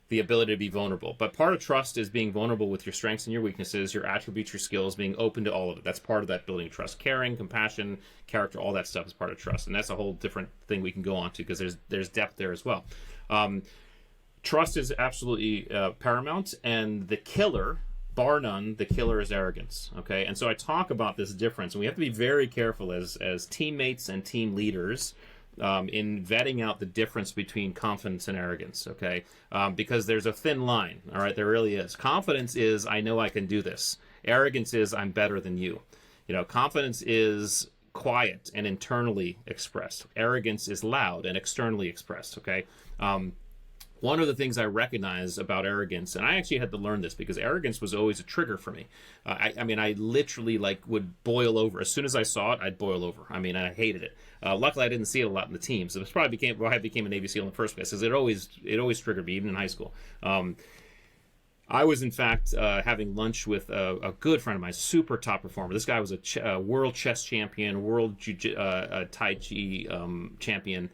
the ability to be vulnerable. But part of trust is being vulnerable with your strengths and your weaknesses, your attributes, your skills, being open to all of it. That's part of that building trust. Caring, compassion, character, all that stuff is part of trust. And that's a whole different thing we can go on to, because there's depth there as well. Trust is absolutely paramount, and the killer, bar none, the killer is arrogance. Okay, and so I talk about this difference, and we have to be very careful as teammates and team leaders in vetting out the difference between confidence and arrogance. Okay, because there's a thin line. All right, there really is. Confidence is I know I can do this. Arrogance is I'm better than you. You know, confidence is quiet and internally expressed. Arrogance is loud and externally expressed. Okay. One of the things I recognize about arrogance, and I actually had to learn this because arrogance was always a trigger for me. I mean, I literally like would boil over. As soon as I saw it, I'd boil over. I mean, I hated it. Luckily, I didn't see it a lot in the teams. It was probably why I became a Navy SEAL in the first place, because it always triggered me, even in high school. I was, in fact, having lunch with a good friend of mine, super top performer. This guy was a world chess champion, world Tai Chi champion.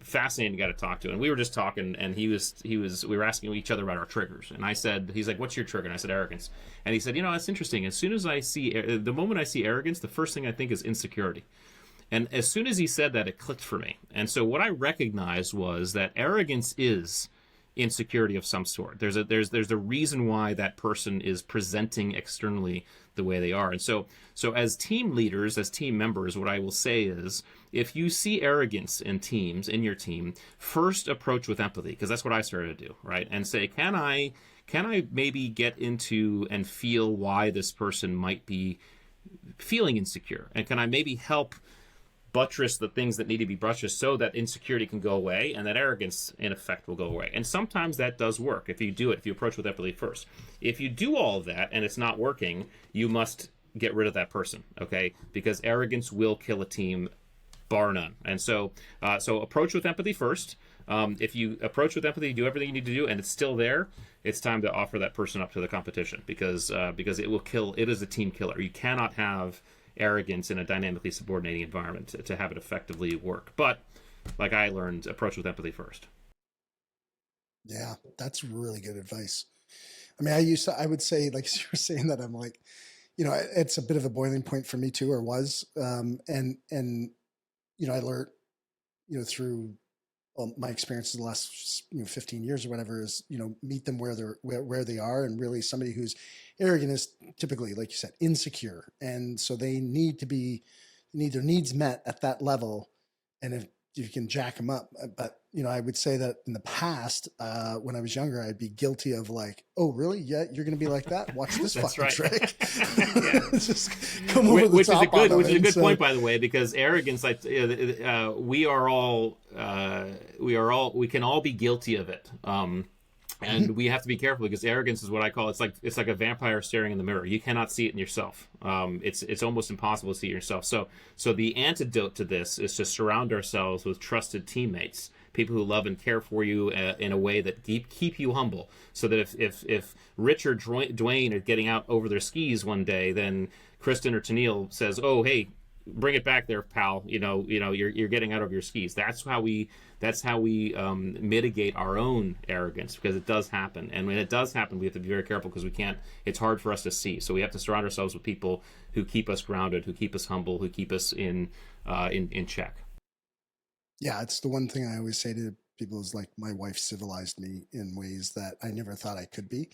Fascinating guy to talk to, and we were just talking, and we were asking each other about our triggers, and he's like, what's your trigger? And I said, arrogance. And he said, you know, that's interesting. As soon as the moment I see arrogance, the first thing I think is insecurity. And as soon as he said that, it clicked for me. And so what I recognized was that arrogance is insecurity of some sort. There's a reason why that person is presenting externally the way they are. And so as team leaders, as team members, what I will say is, if you see arrogance in your team, first approach with empathy, because that's what I started to do, right? And say, can I maybe get into and feel why this person might be feeling insecure? And can I maybe help buttress the things that need to be buttressed so that insecurity can go away and that arrogance in effect will go away? And sometimes that does work if you do it, if you approach with empathy first. If you do all of that and it's not working, you must get rid of that person, okay? Because arrogance will kill a team, bar none. And so approach with empathy first. If you approach with empathy, do everything you need to do, and it's still there, it's time to offer that person up to the competition, because it will kill. It is a team killer. You cannot have arrogance in a dynamically subordinating environment to have it effectively work. But like I learned, approach with empathy first. Yeah, that's really good advice. I mean, I would say, like you were saying that, I'm like, you know, it's a bit of a boiling point for me too, or was. And you know, I learned, you know, through my experiences the last 15 years or whatever, is, you know, meet them where they are. And really somebody who's arrogant is typically, like you said, insecure. And so they need their needs met at that level. And if you can jack them up. But, you know, I would say that in the past, when I was younger, I'd be guilty of like, oh, really? Yeah, you're going to be like that? Watch this fucking trick. Just come over the top. Which is a good point, by the way, because arrogance, like we can all be guilty of it. And we have to be careful, because arrogance is what I call, it's like a vampire staring in the mirror. You cannot see it in yourself. It's almost impossible to see it yourself. So the antidote to this is to surround ourselves with trusted teammates, people who love and care for you in a way that keep you humble. So that if Rich or Dwayne are getting out over their skis one day, then Kristen or Tennille says, "Oh, hey, bring it back there, pal. You know, you're getting out of your skis." That's how we mitigate our own arrogance, because it does happen. And when it does happen, we have to be very careful, because it's hard for us to see. So we have to surround ourselves with people who keep us grounded, who keep us humble, who keep us in check. Yeah, it's the one thing I always say to people is, like, my wife civilized me in ways that I never thought I could be.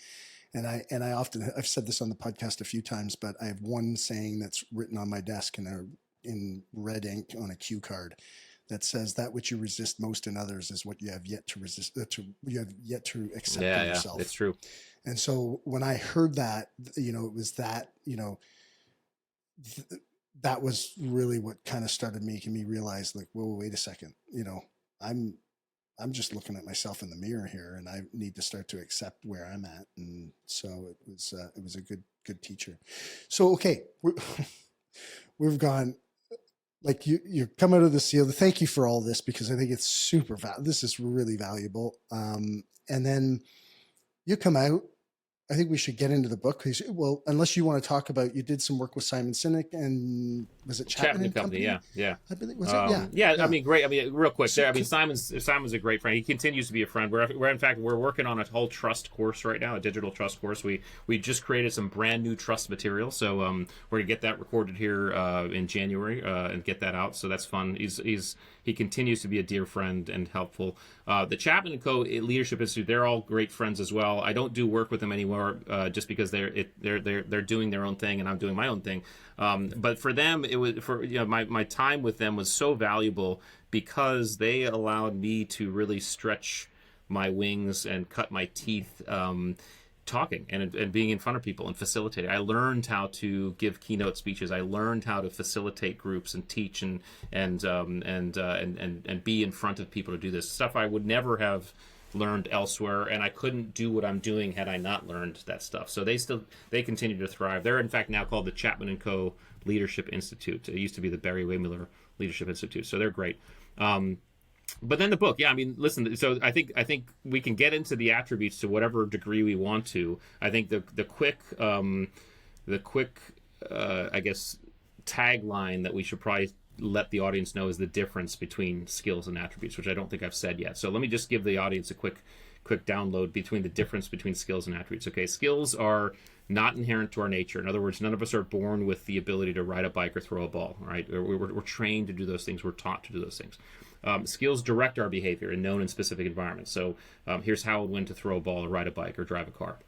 And I've said this on the podcast a few times, but I have one saying that's written on my desk in red ink on a cue card that says, that which you resist most in others is what you have yet to resist, you have yet to accept in yourself. Yeah, it's true. And so when I heard that, you know, it was that, you know, that was really what kind of started making me realize, like, whoa, wait a second, you know, I'm just looking at myself in the mirror here, and I need to start to accept where I'm at. And so it was a good teacher. So, okay, we've gone, like, you come out of the SEAL. Thank you for all this, because I think it's super this is really valuable. And then you come out. I think we should get into the book. Well, unless you want to talk about, you did some work with Simon Sinek, and was it Chapman and Company? Yeah. I believe, was it? Yeah. I mean, great. I mean, real quick there. I mean, Simon's a great friend. He continues to be a friend. We're working on a whole trust course right now, a digital trust course. We just created some brand new trust material, so we're gonna get that recorded here in January and get that out. So that's fun. He's He continues to be a dear friend and helpful. The Chapman and Co. Leadership Institute, they're all great friends as well. I don't do work with them anymore just because they're doing their own thing and I'm doing my own thing. But for them, it was my time with them was so valuable because they allowed me to really stretch my wings and cut my teeth talking and being in front of people and facilitating. I learned how to give keynote speeches. I learned how to facilitate groups and teach and be in front of people to do this stuff I would never have learned elsewhere, and I couldn't do what I'm doing had I not learned that stuff. So they continue to thrive. They're in fact now called the Chapman and Co. Leadership Institute. It used to be the Barry Wehmiller Leadership Institute. So they're great. But then the book, yeah, I mean, listen. So I think we can get into the attributes to whatever degree we want to. I think the quick I guess tagline that we should probably let the audience know is the difference between skills and attributes, which I don't think I've said yet. So let me just give the audience a quick download between the difference between skills and attributes. Okay, skills are not inherent to our nature. In other words, none of us are born with the ability to ride a bike or throw a ball, right? We're trained to do those things. We're taught to do those things. Skills direct our behavior in known and specific environments. So here's how and when to throw a ball or ride a bike or drive a car.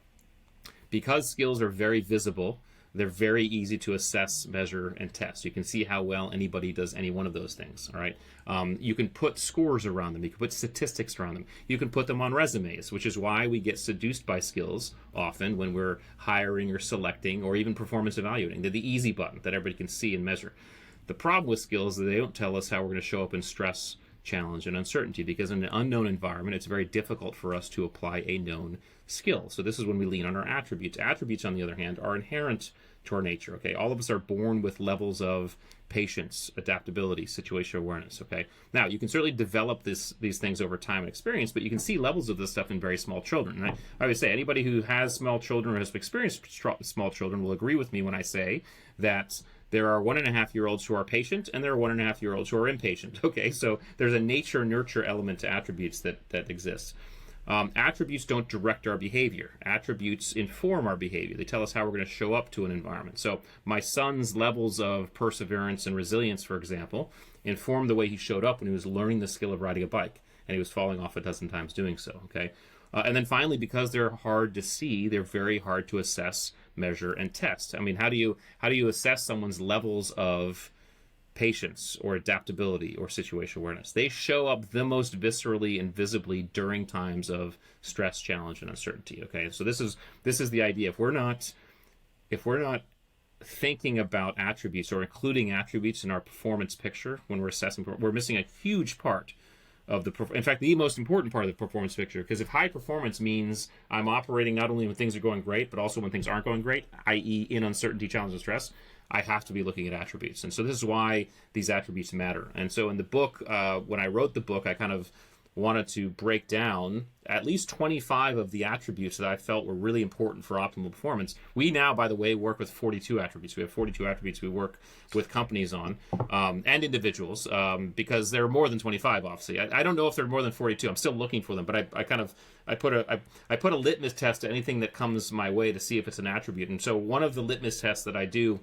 Because skills are very visible, they're very easy to assess, measure, and test. You can see how well anybody does any one of those things, all right? You can put scores around them. You can put statistics around them. You can put them on resumes, which is why we get seduced by skills often when we're hiring or selecting or even performance evaluating. They're the easy button that everybody can see and measure. The problem with skills is they don't tell us how we're going to show up in stress, challenge, and uncertainty, because in an unknown environment, it's very difficult for us to apply a known skill. So this is when we lean on our attributes. Attributes, on the other hand, are inherent to our nature, okay? All of us are born with levels of patience, adaptability, situational awareness, okay? Now, you can certainly develop these things over time and experience, but you can see levels of this stuff in very small children. And I would say anybody who has small children or has experienced small children will agree with me when I say that there are 1.5-year-olds who are patient and there are 1.5-year-olds who are impatient. Okay, so there's a nature-nurture element to attributes that exists. Attributes don't direct our behavior. Attributes inform our behavior. They tell us how we're going to show up to an environment. So my son's levels of perseverance and resilience, for example, informed the way he showed up when he was learning the skill of riding a bike, and he was falling off a dozen times doing so. Okay, and then finally, because they're hard to see, they're very hard to assess, measure, and test. I mean, how do you assess someone's levels of patience or adaptability or situational awareness? They show up the most viscerally and visibly during times of stress, challenge, and uncertainty. Okay, so this is the idea. If we're not thinking about attributes or including attributes in our performance picture when we're assessing, we're missing a huge part of in fact, the most important part of the performance picture. Because if high performance means I'm operating not only when things are going great, but also when things aren't going great, i.e. in uncertainty, challenge, and stress, I have to be looking at attributes. And so this is why these attributes matter. And so in the book, when I wrote the book, I kind of wanted to break down at least 25 of the attributes that I felt were really important for optimal performance. We now, by the way, work with 42 attributes. We have 42 attributes we work with companies on and individuals because there are more than 25, obviously. I don't know if there are more than 42. I'm still looking for them, but I put a litmus test to anything that comes my way to see if it's an attribute. And so one of the litmus tests that I do,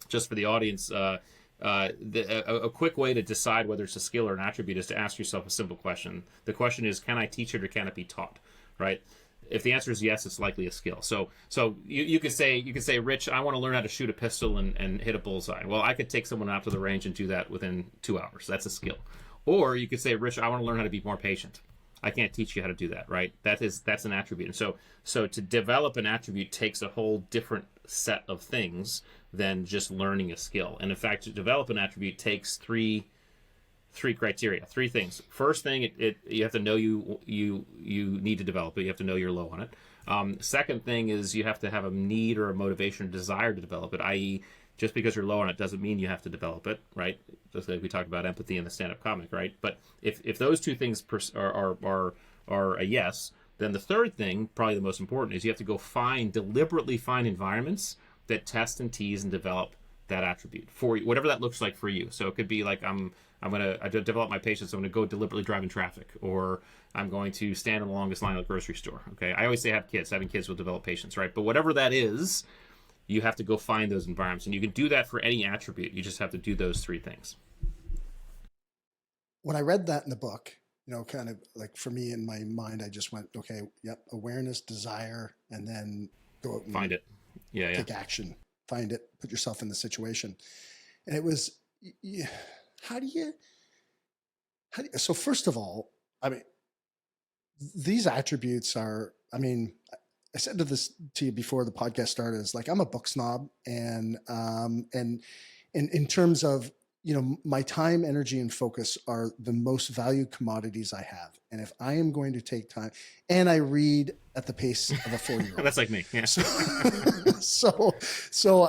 just for the audience, a quick way to decide whether it's a skill or an attribute is to ask yourself a simple question. The question is, can I teach it or can it be taught? Right? If the answer is yes, it's likely a skill. So you could say, Rich, I want to learn how to shoot a pistol and hit a bullseye. Well, I could take someone out to the range and do that within 2 hours. That's a skill. Or you could say, Rich, I want to learn how to be more patient. I can't teach you how to do that, right? That's an attribute. And so to develop an attribute takes a whole different set of things than just learning a skill. And in fact, to develop an attribute takes three criteria, three things. First thing, you have to know you need to develop it. You have to know you're low on it. Second thing is you have to have a need or a motivation or desire to develop it, i.e. just because you're low on it doesn't mean you have to develop it, right? Just like we talked about empathy in the stand-up comic, right? But if those two things are a yes, then the third thing, probably the most important, is you have to go deliberately find environments that test and tease and develop that attribute for you, whatever that looks like for you. So it could be like I develop my patience. I'm going to go deliberately drive in traffic, or I'm going to stand in the longest line at the grocery store. Okay, I always say have kids. Having kids will develop patience, right? But whatever that is, you have to go find those environments, and you can do that for any attribute. You just have to do those three things. when I read that in the book, kind of like for me in my mind, I just went, okay, yep, awareness, desire, and then go out and Find it. Yeah. take action, find it, put yourself in the situation. And it was, how do you, so first of all, I mean, these attributes are, I mean, I said to you before the podcast started, is like, I'm a book snob, and in terms of, my time, energy, and focus are the most valued commodities I have. And if I am going to take time, and I read at the pace of a 4-year-old. That's like me. Yeah. So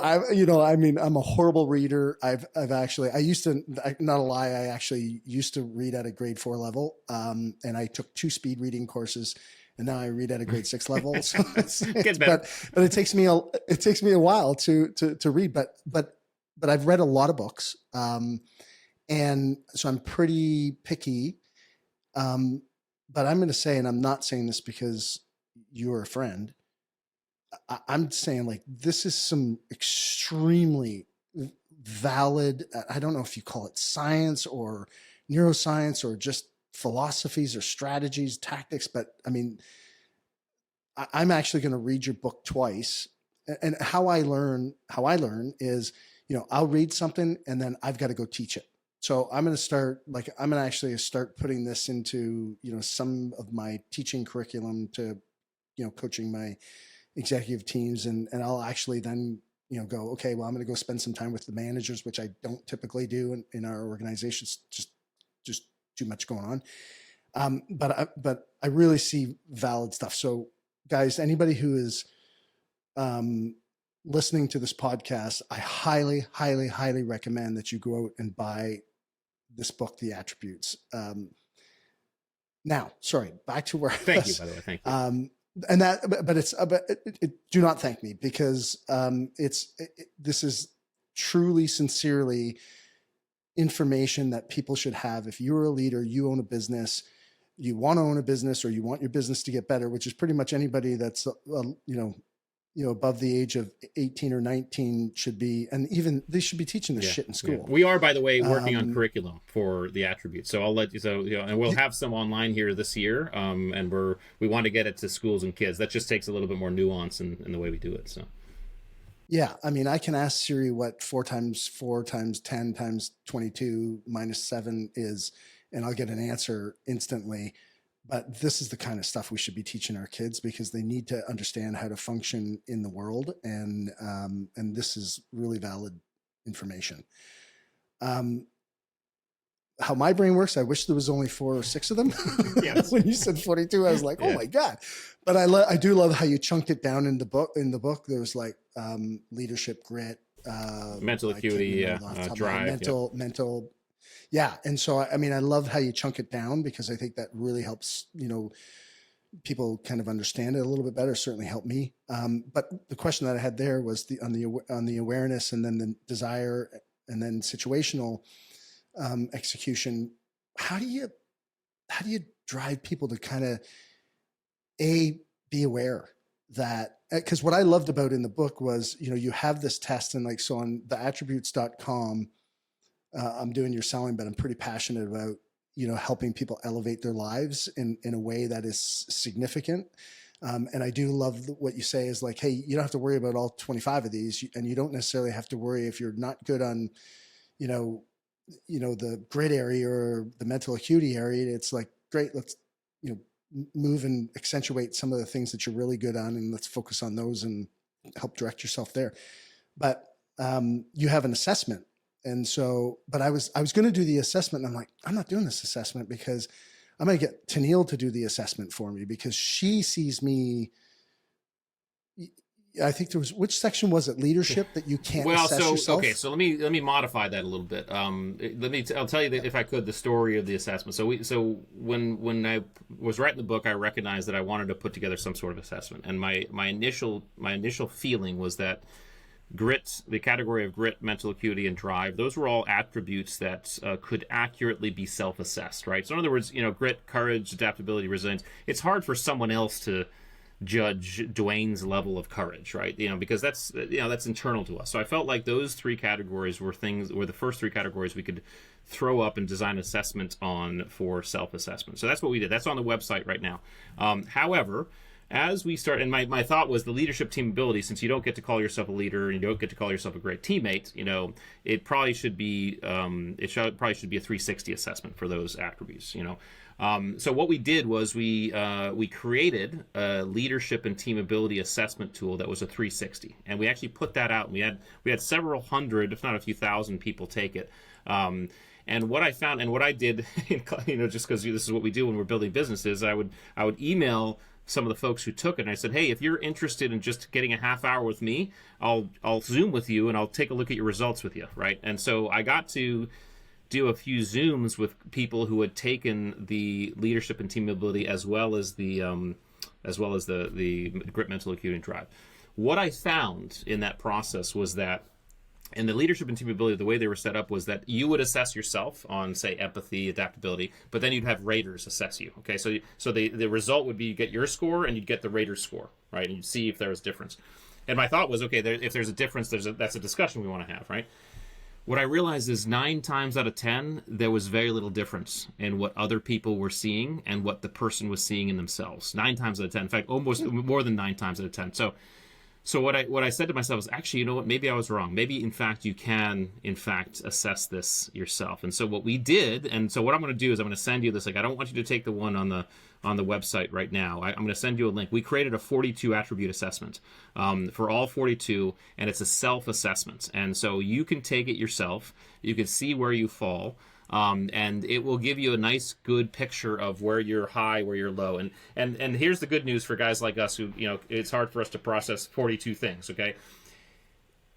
I mean, I'm a horrible reader. I've actually, not a lie, I actually used to read at a grade 4 level. And I took 2 speed reading courses, and now I read at a grade 6 level. So Gets better. But it takes me a while to read, but I've read a lot of books. And so I'm pretty picky. But I'm going to say, and I'm not saying this because you're a friend, I'm saying, like, this is some extremely valid, I don't know if you call it science or neuroscience or just philosophies or strategies, tactics, but I mean, I'm actually going to read your book twice. And how I learn is, I'll read something and then I've got to go teach it. So I'm going to actually start putting this into, some of my teaching curriculum to, coaching my executive teams. And I'll actually then, go, okay, well, I'm going to go spend some time with the managers, which I don't typically do in our organizations, just too much going on. But I really see valid stuff. So guys, anybody who is, listening to this podcast, I highly, highly, highly recommend that you go out and buy this book, The Attributes. Now, sorry, back to where I was. Thank you, by the way. Thank you. And that, but do not thank me, because this is truly, sincerely information that people should have. If you're a leader, you own a business, you want to own a business, or you want your business to get better, which is pretty much anybody that's, above the age of 18 or 19 should be, and even they should be teaching this shit in school. Yeah. We are, by the way, working on curriculum for the attributes. So I'll let you, and we'll have some online here this year. And we want to get it to schools and kids. That just takes a little bit more nuance in the way we do it. So. Yeah. I mean, I can ask Siri what 4 times 4 times 10 times 22 minus 7 is, and I'll get an answer instantly. But this is the kind of stuff we should be teaching our kids, because they need to understand how to function in the world. And this is really valid information. How my brain works, I wish there was only 4 or 6 of them. Yes. When you said 42, I was like, oh my God. But I do love how you chunked it down in the book. There was like leadership, grit, mental acuity, drive, mental. Yeah. And so, I mean, I love how you chunk it down, because I think that really helps, people kind of understand it a little bit better, certainly helped me. But the question that I had there was on the awareness, and then the desire, and then situational execution. How do you drive people to kind of be aware that, because what I loved about in the book was, you have this test, and like, so on the attributes.com, I'm doing your selling, but I'm pretty passionate about, helping people elevate their lives in a way that is significant. And I do love what you say is like, hey, you don't have to worry about all 25 of these, and you don't necessarily have to worry if you're not good on, the grit area or the mental acuity area. It's like, great, let's, move and accentuate some of the things that you're really good on, and let's focus on those and help direct yourself there. But you have an assessment. And so, but I was going to do the assessment, and I'm like, I'm not doing this assessment, because I'm going to get Tennille to do the assessment for me, because she sees me. I think there was, which section was it? Leadership, that you can't assess yourself. Okay, so let me modify that a little bit. I'll tell you that, if I could, the story of the assessment. So when I was writing the book, I recognized that I wanted to put together some sort of assessment, and my initial feeling was that grit, the category of grit, mental acuity, and drive, those were all attributes that could accurately be self-assessed, right? So in other words, grit, courage, adaptability, resilience, it's hard for someone else to judge Dwayne's level of courage, right? Because that's that's internal to us. So I felt like those three categories were the first three categories we could throw up and design assessment on for self-assessment. So that's what we did. That's on the website right now. However, as we start, and my thought was the leadership team ability, since you don't get to call yourself a leader and you don't get to call yourself a great teammate, it probably should be probably should be a 360 assessment for those attributes. So what we did was we created a leadership and team ability assessment tool that was a 360, and we actually put that out. And we had several hundred, if not a few thousand, people take it. And what I found, and what I did, just because this is what we do when we're building businesses, I would email some of the folks who took it, and I said, hey, if you're interested in just getting a half hour with me, I'll Zoom with you and I'll take a look at your results with you, right? And so I got to do a few Zooms with people who had taken the leadership and team ability as well as the grit, mental acuity, and drive. What I found in that process was that in the leadership and team ability, the way they were set up was that you would assess yourself on, say, empathy, adaptability, but then you'd have raters assess you. Okay, so the result would be you get your score and you'd get the rater's score, right? And you'd see if there was a difference. And my thought was, okay, if there's a difference, that's a discussion we want to have, right? What I realized is 9 times out of 10, there was very little difference in what other people were seeing and what the person was seeing in themselves. 9 times out of 10, in fact, almost more than 9 times out of 10. So what I said to myself is, actually, you know what? Maybe I was wrong. Maybe, in fact, you can, assess this yourself. And so what we did, and so what I'm going to do is I'm going to send you this. Like, I don't want you to take the one on the website right now. I'm going to send you a link. We created a 42 attribute assessment for all 42, and it's a self-assessment. And so you can take it yourself. You can see where you fall. And it will give you a nice, good picture of where you're high, where you're low. And here's the good news for guys like us who, it's hard for us to process 42 things, okay?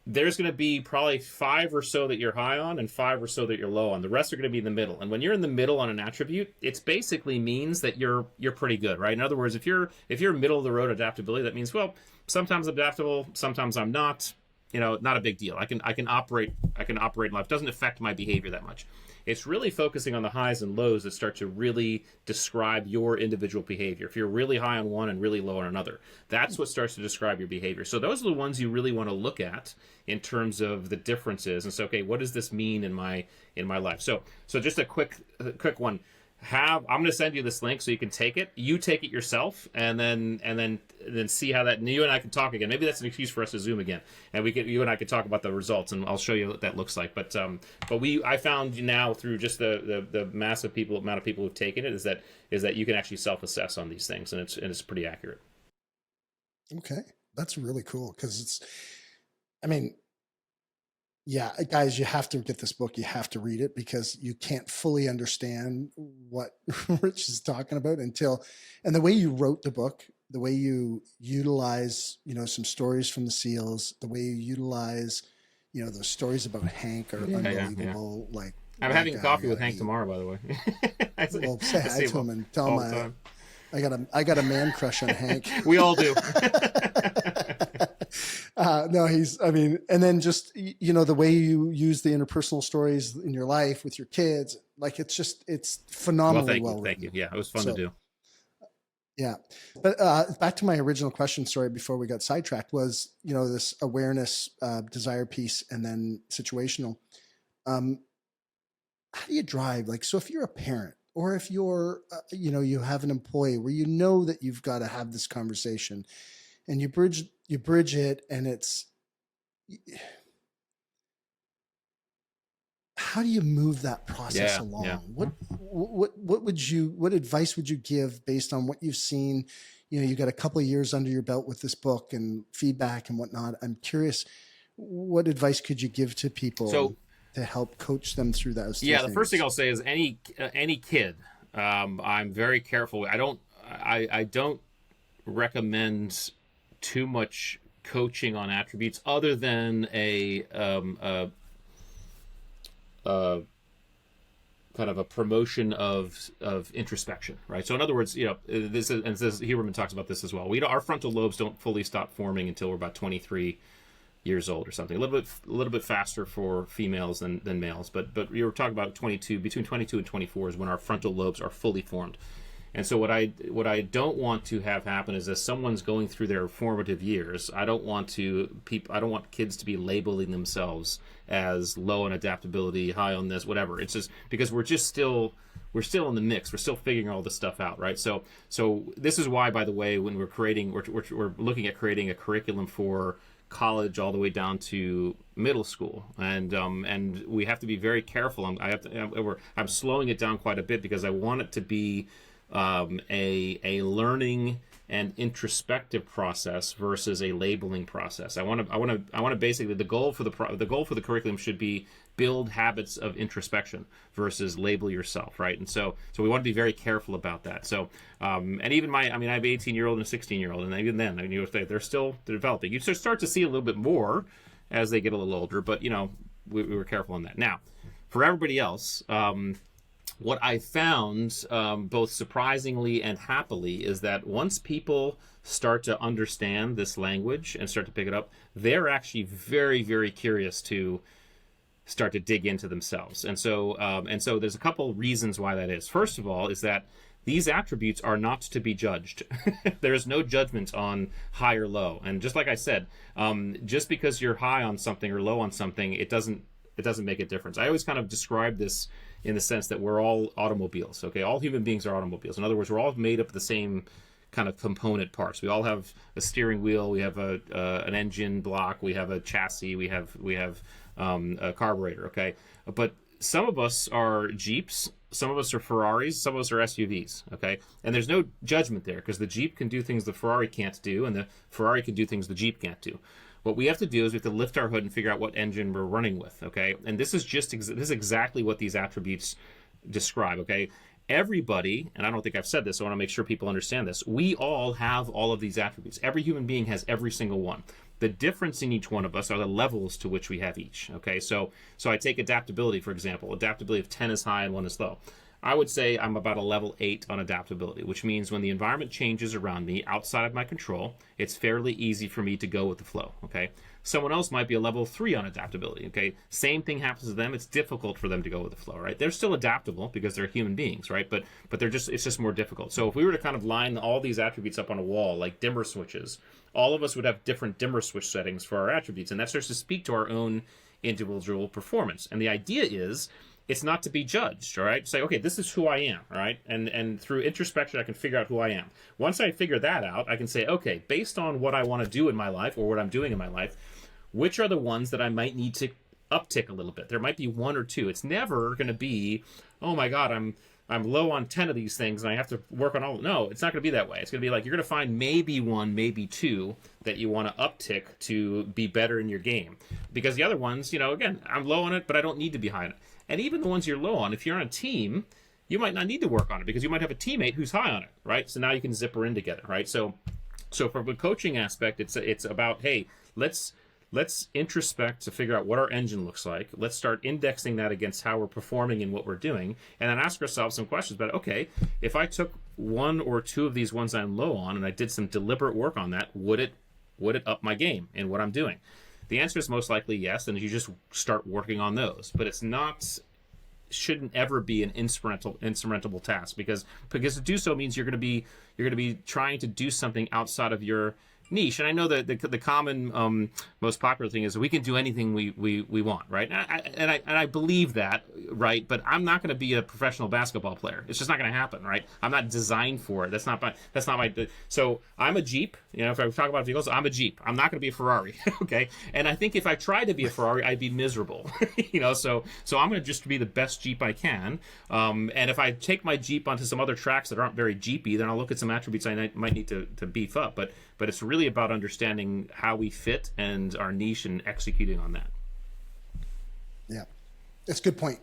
There's going to be probably 5 or so that you're high on and 5 or so that you're low on. The rest are going to be in the middle. And when you're in the middle on an attribute, it basically means that you're pretty good, right? In other words, if you're middle of the road adaptability, that means, well, sometimes I'm adaptable, sometimes I'm not. Not a big deal. I can operate in life. It doesn't affect my behavior that much. It's really focusing on the highs and lows that start to really describe your individual behavior. If you're really high on one and really low on another, that's what starts to describe your behavior. So those are the ones you really want to look at in terms of the differences. And so, okay, what does this mean in my life? So just a quick one. I'm going to send you this link so you can take it. You take it yourself, and then see how that. And you and I can talk again. Maybe that's an excuse for us to Zoom again, and you and I could talk about the results, and I'll show you what that looks like. But I found now through just the massive amount of people who've taken it is that you can actually self-assess on these things, and it's pretty accurate. Okay, that's really cool because yeah, guys, you have to get this book. You have to read it because you can't fully understand what Rich is talking about and the way you wrote the book, the way you utilize, some stories from the SEALs, the way you utilize, those stories about Hank are unbelievable. Yeah. Like, I'm having coffee with Hank tomorrow, by the way. Well, say hi to him and tell him I got a man crush on Hank. We all do. No, and then just, the way you use the interpersonal stories in your life with your kids, like it's phenomenally well written. Thank you. Yeah, it was fun to do. Yeah. But back to my original question, sorry, before we got sidetracked was, this awareness, desire piece, and then situational. How do you drive? Like, so if you're a parent, or if you're, you have an employee where that you've got to have this conversation, and you bridge it, and it's, how do you move that process along? Yeah. What advice would you give based on what you've seen? You got a couple of years under your belt with this book and feedback and whatnot. I'm curious, what advice could you give to people to help coach them through those? Yeah, the first thing I'll say is any kid. I'm very careful. I don't recommend too much coaching on attributes other than a kind of a promotion of introspection, right? So in other words, this Huberman talks about this as well. Our frontal lobes don't fully stop forming until we're about 23 years old or something. A little bit faster for females than males, but you were talking about between 22 and 24 is when our frontal lobes are fully formed. And so what I don't want to have happen is, as someone's going through their formative years, I don't want kids to be labeling themselves as low on adaptability, high on this, whatever. It's just because we're still in the mix. We're still figuring all this stuff out, right? So this is why, by the way, when we're looking at creating a curriculum for college all the way down to middle school, and we have to be very careful. I'm slowing it down quite a bit because I want it to be a learning and introspective process versus a labeling process. I want to basically, the goal for the curriculum should be build habits of introspection versus label yourself, right? And so we want to be very careful about that. So and even I have an 18-year-old and a 16-year-old, and even then, they're still developing. You start to see a little bit more as they get a little older, but we were careful on that. Now, for everybody else, what I found, both surprisingly and happily, is that once people start to understand this language and start to pick it up, they're actually very, very curious to start to dig into themselves. And so there's a couple reasons why that is. First of all, is that these attributes are not to be judged. There is no judgment on high or low. And just like I said, just because you're high on something or low on something, it doesn't make a difference. I always kind of describe this in the sense that we're all automobiles, okay? All human beings are automobiles. In other words, we're all made up of the same kind of component parts. We all have a steering wheel, we have an engine block, we have a chassis, we have a carburetor, okay? But some of us are Jeeps, some of us are Ferraris, some of us are SUVs, okay? And there's no judgment there, because the Jeep can do things the Ferrari can't do, and the Ferrari can do things the Jeep can't do. What we have to do is we have to lift our hood and figure out what engine we're running with, okay? And this is exactly what these attributes describe, okay? Everybody, and I don't think I've said this, so I want to make sure people understand this, we all have all of these attributes. Every human being has every single one. The difference in each one of us are the levels to which we have each, okay? So I take adaptability, for example. Adaptability of 10 is high and 1 is low. I would say I'm about a level 8 on adaptability, which means when the environment changes around me outside of my control, it's fairly easy for me to go with the flow, okay? Someone else might be a level 3 on adaptability, okay? Same thing happens to them. It's difficult for them to go with the flow, right? They're still adaptable because they're human beings, right? But it's just more difficult. So if we were to kind of line all these attributes up on a wall like dimmer switches, all of us would have different dimmer switch settings for our attributes, and that starts to speak to our own individual performance. And the idea is, it's not to be judged, all right? Say, okay, this is who I am, all right? And through introspection, I can figure out who I am. Once I figure that out, I can say, okay, based on what I want to do in my life or what I'm doing in my life, which are the ones that I might need to uptick a little bit? There might be 1 or 2. It's never going to be, oh my God, I'm low on 10 of these things and I have to work on all. No, it's not going to be that way. It's going to be like, you're going to find maybe 1, maybe 2 that you want to uptick to be better in your game. Because the other ones, again, I'm low on it, but I don't need to be high on it. And even the ones you're low on, if you're on a team, you might not need to work on it because you might have a teammate who's high on it, right? So now you can zipper in together, right? So from a coaching aspect, it's about, hey, let's introspect to figure out what our engine looks like. Let's start indexing that against how we're performing and what we're doing, and then ask ourselves some questions about, okay, if I took 1 or 2 of these ones I'm low on and I did some deliberate work on that, would it up my game in what I'm doing? The answer is most likely yes, and you just start working on those. But shouldn't ever be an insurmountable task, because to do so means you're going to be trying to do something outside of your niche. And I know that the common most popular thing is we can do anything we want, right? And I believe that, right? But I'm not going to be a professional basketball player. It's just not going to happen, right? I'm not designed for it. That's not my. So I'm a Jeep. If I talk about vehicles, I'm a Jeep. I'm not going to be a Ferrari, okay? And I think if I tried to be a Ferrari, I'd be miserable, So I'm going to just be the best Jeep I can. And if I take my Jeep onto some other tracks that aren't very Jeepy, then I'll look at some attributes I might need to beef up. But it's really about understanding how we fit and our niche and executing on that. Yeah, that's a good point.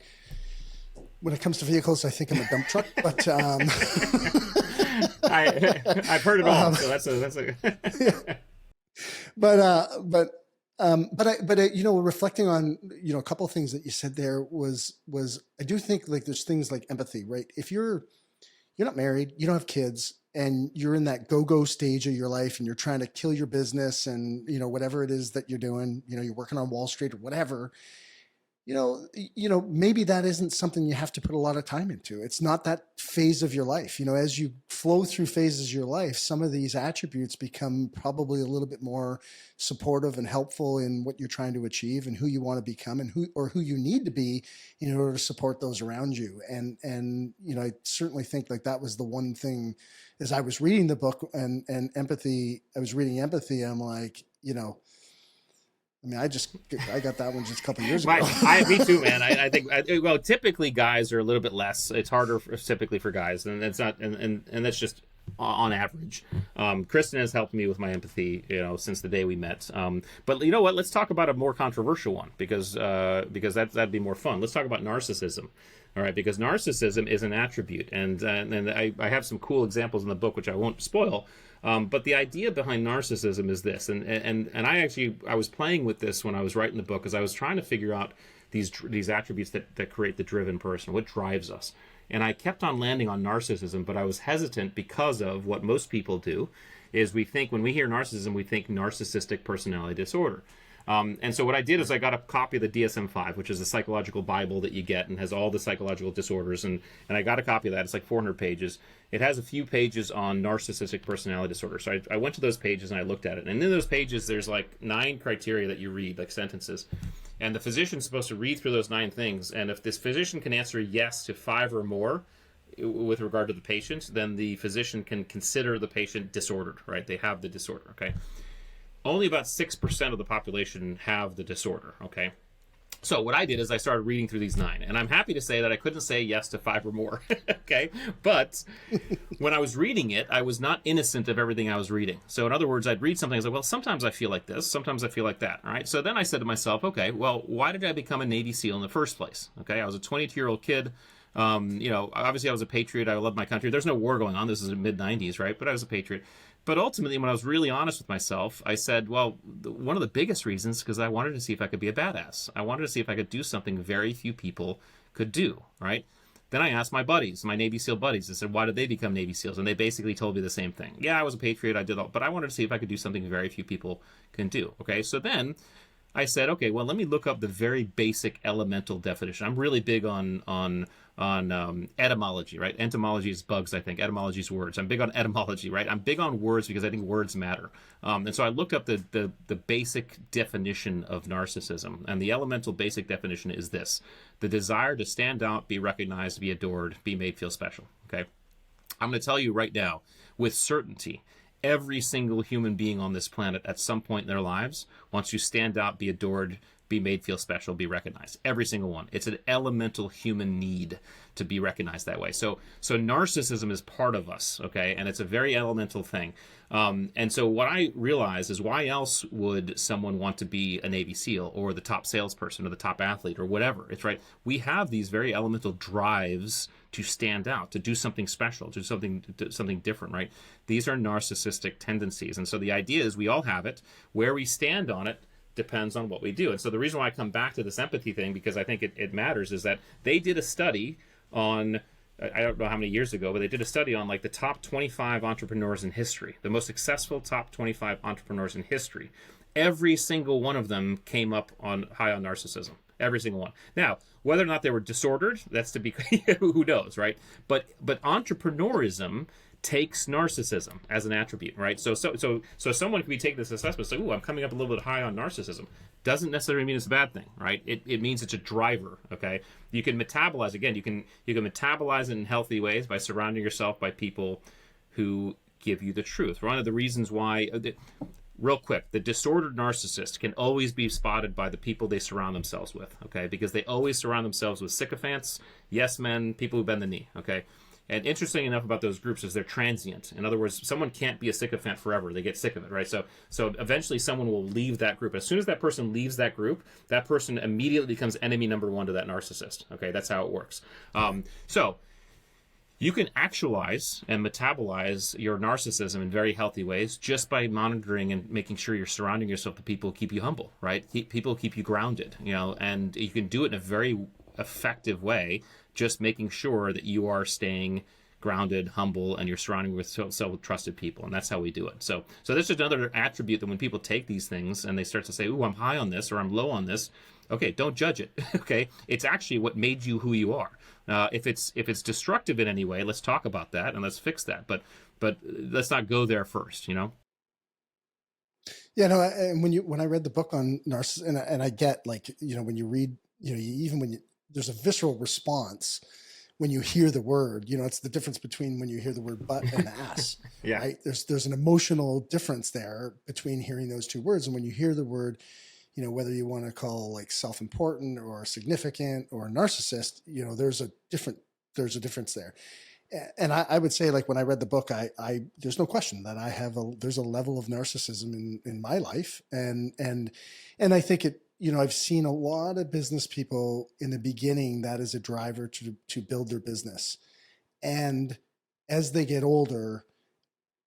When it comes to vehicles, I think I'm a dump truck, but I've heard it all. So that's a. Yeah. But reflecting on a couple of things that you said there was I do think like there's things like empathy, right? If you're not married, you don't have kids, and you're in that go-go stage of your life and you're trying to kill your business and, whatever it is that you're doing, you're working on Wall Street or whatever, maybe that isn't something you have to put a lot of time into. It's not that phase of your life. As you flow through phases of your life, some of these attributes become probably a little bit more supportive and helpful in what you're trying to achieve and who you want to become and who you need to be in order to support those around you. And I certainly think like that was the one thing as I was reading the book and empathy, I was reading empathy. I'm like, I got that one just a couple of years ago. Me too, man. I think, typically guys are a little bit less. It's harder typically for guys, and it's not, and that's just on average. Kristen has helped me with my empathy, since the day we met. But you know what? Let's talk about a more controversial one because that'd be more fun. Let's talk about narcissism. All right, because narcissism is an attribute, and I have some cool examples in the book which I won't spoil. But the idea behind narcissism is this, and I was playing with this when I was writing the book, because I was trying to figure out these attributes that create the driven person, what drives us. And I kept on landing on narcissism, but I was hesitant because of what most people do, is when we hear narcissism, we think narcissistic personality disorder. And so what I did is I got a copy of the DSM-5, which is a psychological Bible that you get and has all the psychological disorders. And I got a copy of that. It's like 400 pages. It has a few pages on narcissistic personality disorder. So I went to those pages and I looked at it. And in those pages, there's like 9 criteria that you read, like sentences. And the physician's supposed to read through those 9 things. And if this physician can answer yes to 5 or more with regard to the patient, then the physician can consider the patient disordered, right? They have the disorder, okay? Only about 6% of the population have the disorder, okay? So what I did is I started reading through these 9, and I'm happy to say that I couldn't say yes to 5 or more, okay? But when I was reading it, I was not innocent of everything I was reading. So in other words, I'd read something, I was like, well, sometimes I feel like this, sometimes I feel like that, all right? So then I said to myself, okay, well, why did I become a Navy SEAL in the first place? Okay, I was a 22-year-old kid. Obviously I was a patriot. I loved my country. There's no war going on. This is the mid-90s, right? But I was a patriot. But ultimately, when I was really honest with myself, I said, well, one of the biggest reasons, because I wanted to see if I could be a badass. I wanted to see if I could do something very few people could do, right? Then I asked my buddies, my Navy SEAL buddies, I said, why did they become Navy SEALs? And they basically told me the same thing. Yeah, I was a patriot, I did all, but I wanted to see if I could do something very few people can do, okay? So then I said, okay, well, let me look up the very basic elemental definition. I'm really big on etymology, right? Entomology is bugs, I think. Etymology is words. I'm big on etymology, right? I'm big on words because I think words matter. And so I looked up the basic definition of narcissism. And the elemental basic definition is this: the desire to stand out, be recognized, be adored, be made feel special, okay? I'm going to tell you right now, with certainty, every single human being on this planet at some point in their lives wants to stand out, be adored, be made feel special, be recognized. Every single one. It's an elemental human need to be recognized that way. So narcissism is part of us, okay? And it's a very elemental thing. And so what I realized is, why else would someone want to be a Navy SEAL or the top salesperson or the top athlete or whatever? It's right. We have these very elemental drives to stand out, to do something special, to do something different, right? These are narcissistic tendencies. And so the idea is we all have it. Where we stand on it depends on what we do. And so the reason why I come back to this empathy thing, because I think it matters, is that they did a study on, I don't know how many years ago, but they did a study on like the top 25 entrepreneurs in history, the most successful top 25 entrepreneurs in history. Every single one of them came up on high on narcissism. Every single one. Now, whether or not they were disordered, that's to be, who knows, right? But entrepreneurism takes narcissism as an attribute, right? So someone could be taking this assessment, say, "Ooh, I'm coming up a little bit high on narcissism." Doesn't necessarily mean it's a bad thing, right? It means it's a driver. Okay, you can metabolize again. You can metabolize it in healthy ways by surrounding yourself by people who give you the truth. One of the reasons why, real quick, the disordered narcissist can always be spotted by the people they surround themselves with. Okay, because they always surround themselves with sycophants, yes men, people who bend the knee. Okay. And interesting enough about those groups is they're transient. In other words, someone can't be a sycophant forever. They get sick of it, right? So eventually someone will leave that group. As soon as that person leaves that group, that person immediately becomes enemy number 1 to that narcissist. Okay, that's how it works. So you can actualize and metabolize your narcissism in very healthy ways just by monitoring and making sure you're surrounding yourself with people who keep you humble, right? People keep you grounded, and you can do it in a very effective way, just making sure that you are staying grounded, humble, and you're surrounding with so trusted people, and that's how we do it. So this is another attribute that when people take these things and they start to say, "Ooh, I'm high on this," or "I'm low on this," okay, don't judge it. Okay, it's actually what made you who you are. If it's destructive in any way, let's talk about that and let's fix that. But let's not go there first, you know. Yeah, no, and when I read the book on narcissism, and I get, like, when you read, even when there's a visceral response when you hear the word, it's the difference between when you hear the word butt and ass. Yeah. Right? There's an emotional difference there between hearing those two words. And when you hear the word, whether you want to call like self-important or significant or narcissist, there's a difference there. And I would say, like, when I read the book, I there's no question that there's a level of narcissism in my life. And I think I've seen a lot of business people in the beginning, that is a driver to build their business. And as they get older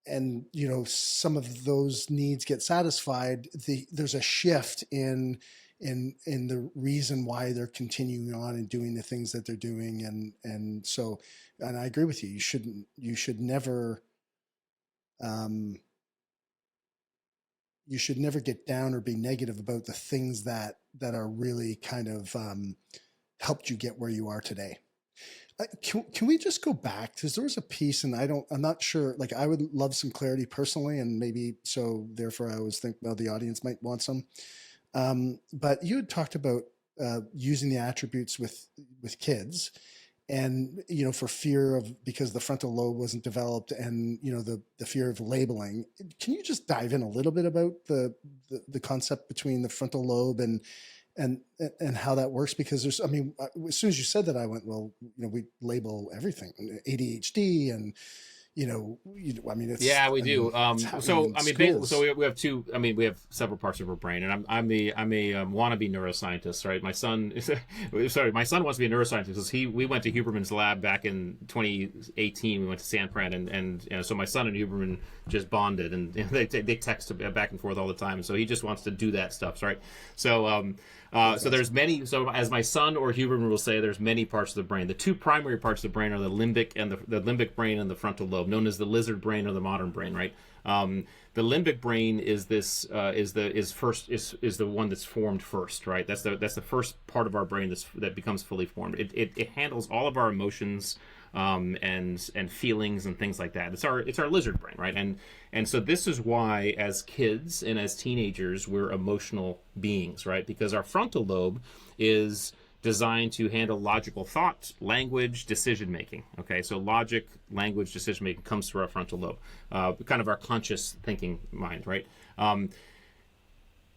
and, some of those needs get satisfied, there's a shift in the reason why they're continuing on and doing the things that they're doing. And I agree with you. You should never get down or be negative about the things that are really kind of helped you get where you are today. Can we just go back? Because there was a piece, and I'm not sure, like, I would love some clarity personally, and maybe, so therefore I always think, well, the audience might want some. But you had talked about using the attributes with kids, and for fear of, because the frontal lobe wasn't developed, and the fear of labeling. Can you just dive in a little bit about the concept between the frontal lobe and how that works? Because as soon as you said that, I went, well, we label everything, ADHD, and it's, yeah, we do. So we have two. We have several parts of our brain, and I'm a wannabe neuroscientist, right? My son wants to be a neuroscientist because we went to Huberman's lab back in 2018. We went to San Fran, and so my son and Huberman just bonded, and they text back and forth all the time. So he just wants to do that stuff, right? So so there's many. So as my son or Huberman will say, there's many parts of the brain. The two primary parts of the brain are the limbic and the limbic brain and the frontal lobe, known as the lizard brain or the modern brain, right? The limbic brain is the one that's formed first, right? That's the first part of our brain that becomes fully formed. It handles all of our emotions and feelings and things like that. It's our lizard brain, right? And so this is why, as kids and as teenagers, we're emotional beings, right? Because our frontal lobe is designed to handle logical thought, language, decision making. Okay, so logic, language, decision making comes through our frontal lobe, kind of our conscious thinking mind, right?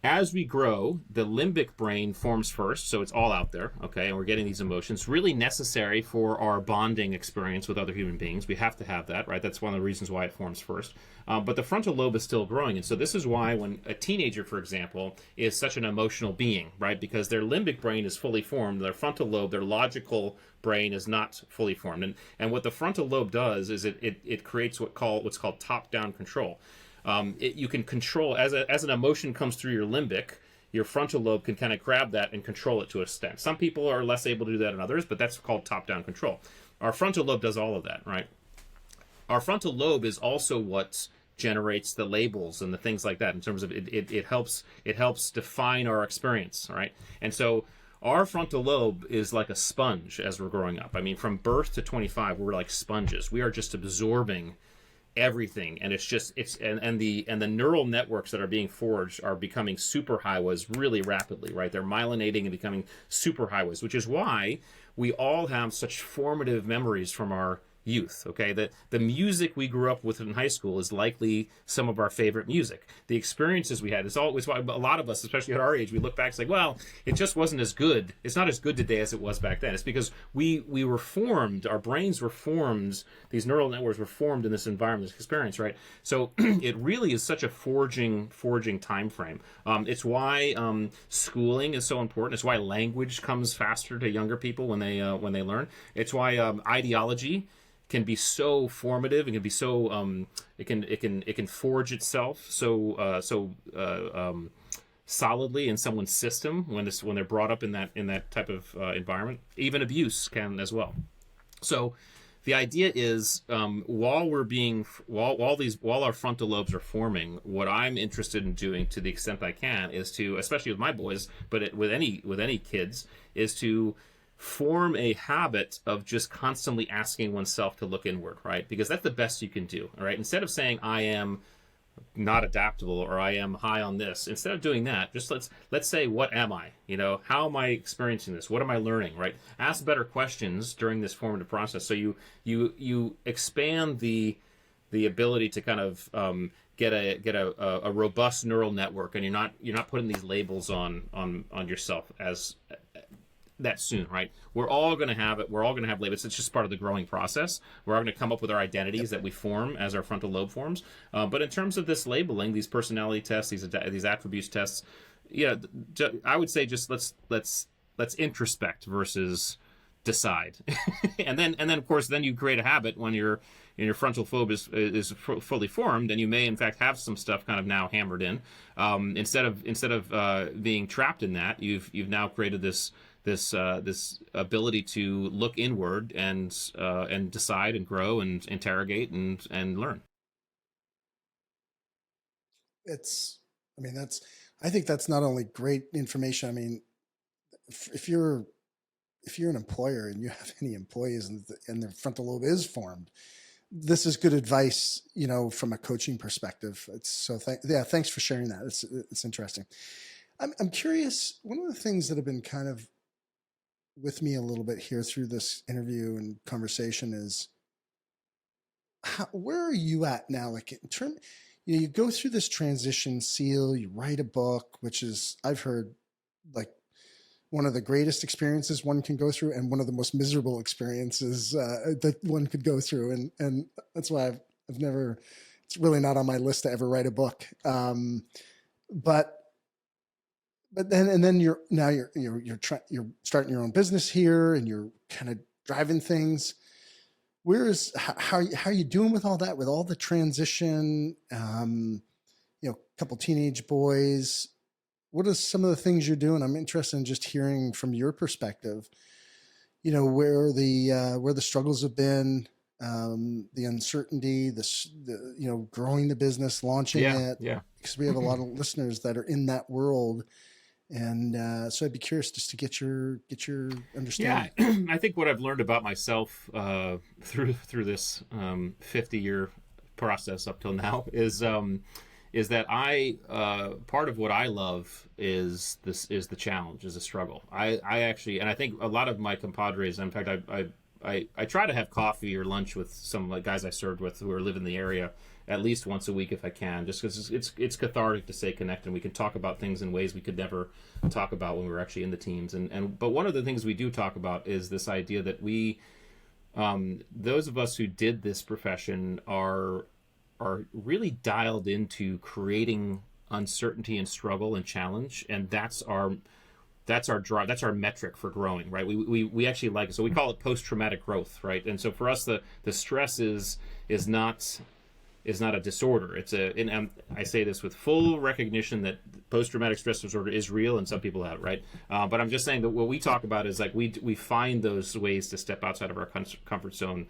As we grow, the limbic brain forms first, so it's all out there, okay, and we're getting these emotions, really necessary for our bonding experience with other human beings. We have to have that, right? That's one of the reasons why it forms first. But the frontal lobe is still growing, and so this is why when a teenager, for example, is such an emotional being, right? Because their limbic brain is fully formed, their frontal lobe, their logical brain is not fully formed. And what the frontal lobe does is it creates what's called top-down control. You can control, as an emotion comes through your limbic, your frontal lobe can kind of grab that and control it to a extent. Some people are less able to do that than others, but that's called top-down control. Our frontal lobe does all of that, right? Our frontal lobe is also what generates the labels and the things like that, in terms of it helps define our experience, right? And so our frontal lobe is like a sponge as we're growing up. From birth to 25, we're like sponges. We are just absorbing everything, and the neural networks that are being forged are becoming superhighways really rapidly, right? They're myelinating and becoming superhighways, which is why we all have such formative memories from our youth. Okay, the music we grew up with in high school is likely some of our favorite music. The experiences we had, it's always why a lot of us, especially at our age, we look back and say, well, it just wasn't as good. It's not as good today as it was back then. It's because we were formed, our brains were formed, these neural networks were formed in this environment, this experience, right? So it really is such a forging time frame. It's why schooling is so important. It's why language comes faster to younger people when they learn. It's why ideology can be so formative and can be so it can forge itself so solidly in someone's system when they're brought up in that type of environment. Even abuse can as well. So the idea is, while our frontal lobes are forming, what I'm interested in doing, to the extent I can, is to, especially with my boys, but with any kids, is to form a habit of just constantly asking oneself to look inward, right? Because that's the best you can do, all right? Instead of saying I am not adaptable or I am high on this, instead of doing that, just let's say, what am I? How am I experiencing this? What am I learning, right? Ask better questions during this formative process, so you expand the ability to kind of get a robust neural network, and you're not putting these labels on yourself as that soon, right? We're all going to have it. We're all going to have labels. It's just part of the growing process. We're all going to come up with our identities that we form as our frontal lobe forms. But in terms of this labeling, these personality tests, these attributes tests, I would say just let's introspect versus decide. and then of course then you create a habit when your frontal lobe is fully formed, and you may in fact have some stuff kind of now hammered in. Instead of being trapped in that, you've now created this ability to look inward and decide and grow and interrogate and learn. I think that's not only great information. I mean, if you're an employer and you have any employees and their frontal lobe is formed, this is good advice, from a coaching perspective. Thanks for sharing that. It's interesting. I'm curious. One of the things that have been kind of with me a little bit here through this interview and conversation is where are you at now? Like in term, you go through this transition, SEAL, you write a book, which is, I've heard, like one of the greatest experiences one can go through and one of the most miserable experiences that one could go through. And that's why I've never, it's really not on my list to ever write a book. But then you're starting your own business here, and you're kind of driving things. How are you doing with all that, with all the transition? A couple teenage boys. What are some of the things you're doing? I'm interested in just hearing from your perspective. Where the struggles have been, the uncertainty, growing the business, launching it. Yeah. Because we have a lot of listeners that are in that world. And so I'd be curious just to get your understanding. Yeah, I think what I've learned about myself through this 50-year process up till now is that I part of what I love is the challenge, is the struggle. I actually, and I think a lot of my compadres, in fact, I try to have coffee or lunch with some like guys I served with who live in the area at least once a week if I can, just because it's cathartic to stay connected, and we can talk about things in ways we could never talk about when we were actually in the teams. But one of the things we do talk about is this idea that we, those of us who did this profession are really dialed into creating uncertainty and struggle and challenge, and that's our drive, that's our metric for growing, right? We actually like it, so we call it post-traumatic growth, right? And so for us, the stress is not a disorder. And I say this with full recognition that post-traumatic stress disorder is real, and some people have it, right? But I'm just saying that what we talk about is like we find those ways to step outside of our comfort zone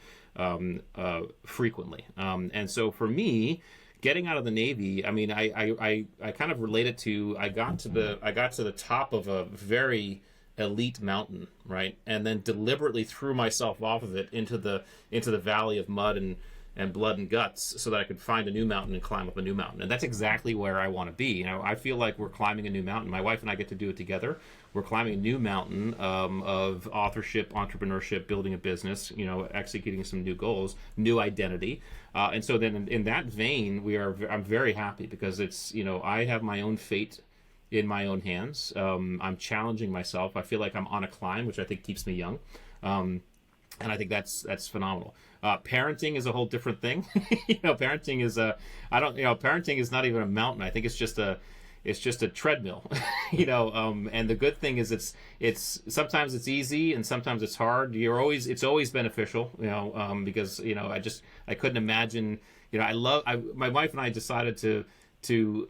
frequently. And so for me, getting out of the Navy, I mean, I kind of relate it to I got to the top of a very elite mountain, right, and then deliberately threw myself off of it into the valley of mud and blood and guts, so that I could find a new mountain and climb up a new mountain. And that's exactly where I want to be. I feel like we're climbing a new mountain. My wife and I get to do it together. We're climbing a new mountain of authorship, entrepreneurship, building a business, executing some new goals, new identity. And so then in that vein, I'm very happy because it's, I have my own fate in my own hands. I'm challenging myself. I feel like I'm on a climb, which I think keeps me young. And I think that's phenomenal. Parenting is a whole different thing. Parenting is not even a mountain. I think it's just a treadmill. And the good thing is it's sometimes it's easy and sometimes it's hard. It's always beneficial, because I couldn't imagine, my wife and I decided to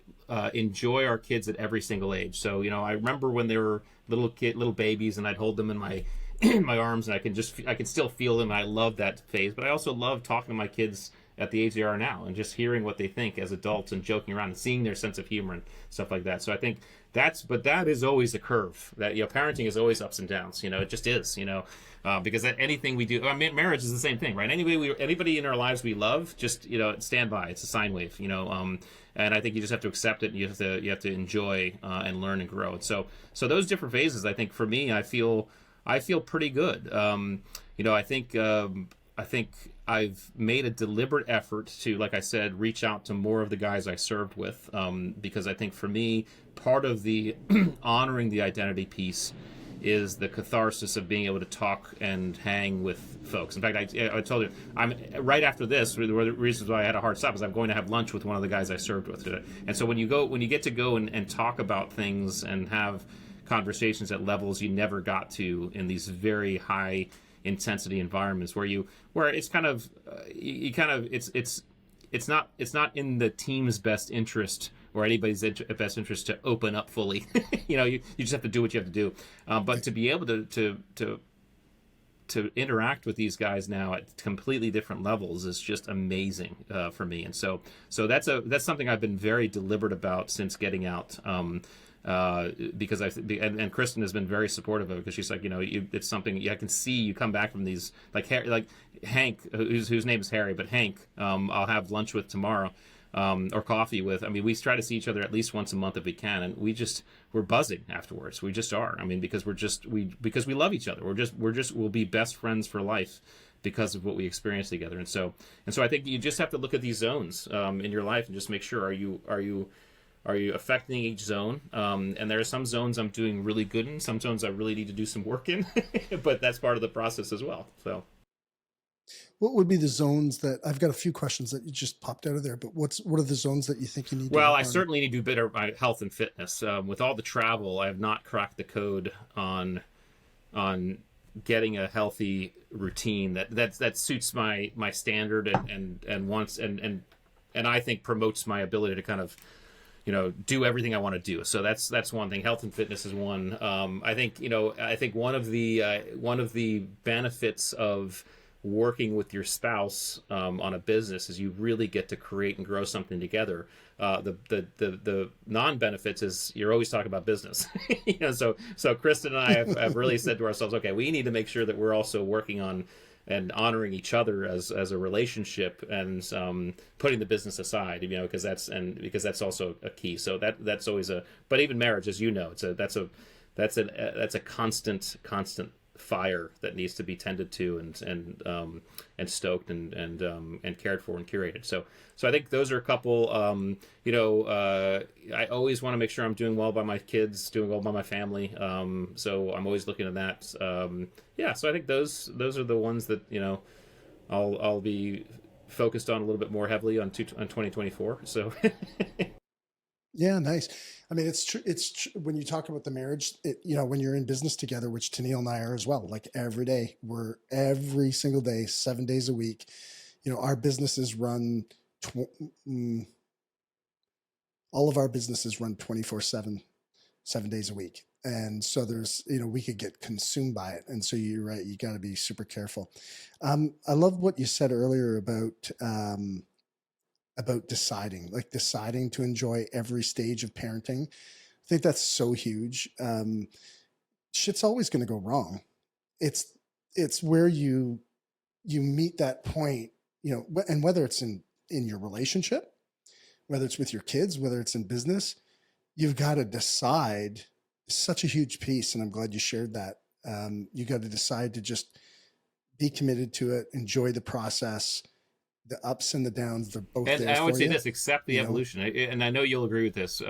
enjoy our kids at every single age. So, I remember when they were little babies, and I'd hold them in my in my arms, and I can still feel them. And I love that phase, but I also love talking to my kids at the age they are now and just hearing what they think as adults and joking around and seeing their sense of humor and stuff like that. So I think that is always a curve. That, you know, parenting is always ups and downs. You know, it just is. You know, because anything we do, I mean, marriage is the same thing, right? Anybody in our lives we love, just, you know, stand by. It's a sine wave. You know, and I think you just have to accept it. And you have to enjoy and learn and grow. And so those different phases, I think for me, I feel pretty good. You know, I think I've made a deliberate effort to, like I said, reach out to more of the guys I served with, because I think for me, part of the honoring the identity piece is the catharsis of being able to talk and hang with folks. In fact, I told you, I'm right after this. One of the reasons why I had a hard stop is I'm going to have lunch with one of the guys I served with today. And so when you get to go and talk about things and have conversations at levels you never got to in these very high intensity environments where it's kind of it's not in the team's best interest or anybody's best interest to open up fully. You know, you just have to do what you have to do. But to be able to interact with these guys now at completely different levels is just amazing for me. And so that's something I've been very deliberate about since getting out. Because and Kristen has been very supportive of it, because she's like, you know, it's something I can see you come back from these, like Hank, whose name is Harry, but Hank, I'll have lunch with tomorrow, or coffee with. I mean, we try to see each other at least once a month if we can, and we're buzzing afterwards. We just are. I mean, because because we love each other. We'll be best friends for life because of what we experience together. And so I think you just have to look at these zones in your life and just make sure, are you affecting each zone? And there are some zones I'm doing really good in, some zones I really need to do some work in, but that's part of the process as well. So, what would be the zones that, I've got a few questions that you just popped out of there, but what are the zones that you think you need to Well, work I on? certainly need to do better my health and fitness. With all the travel, I have not cracked the code on getting a healthy routine that suits my standard and wants and I think promotes my ability to kind of, you know, do everything I want to do. So that's one thing. Health and fitness is one. I think one of the benefits of working with your spouse on a business is you really get to create and grow something together. The non-benefits is you're always talking about business. You know, so Kristen and I have really said to ourselves, okay, we need to make sure that we're also working on and honoring each other as a relationship, and putting the business aside, you know, because that's also a key. So that's always but even marriage, as you know, that's a constant fire that needs to be tended to and stoked and cared for and curated. So I think those are a couple. I always want to make sure I'm doing well by my kids, doing well by my family. So I'm always looking at that. So I think those are the ones that, you know, I'll be focused on a little bit more heavily on 2024. So. Yeah, nice. I mean, it's true. When you talk about the marriage, you know, when you're in business together, which Tennille and I are as well, like every day, every single day, 7 days a week, you know, our businesses run, all of our businesses run 24/7, 7 days a week. And so there's, you know, we could get consumed by it. And so you're right. You got to be super careful. I love what you said earlier about deciding to enjoy every stage of parenting. I think that's so huge. Shit's always going to go wrong. It's where you meet that point, you know, and whether it's in your relationship, whether it's with your kids, whether it's in business, you've got to decide. It's such a huge piece. And I'm glad you shared that. You got to decide to just be committed to it, enjoy the process. The ups and the downs, they're both there. And I would say you. this: accept the evolution. And I know you'll agree with this.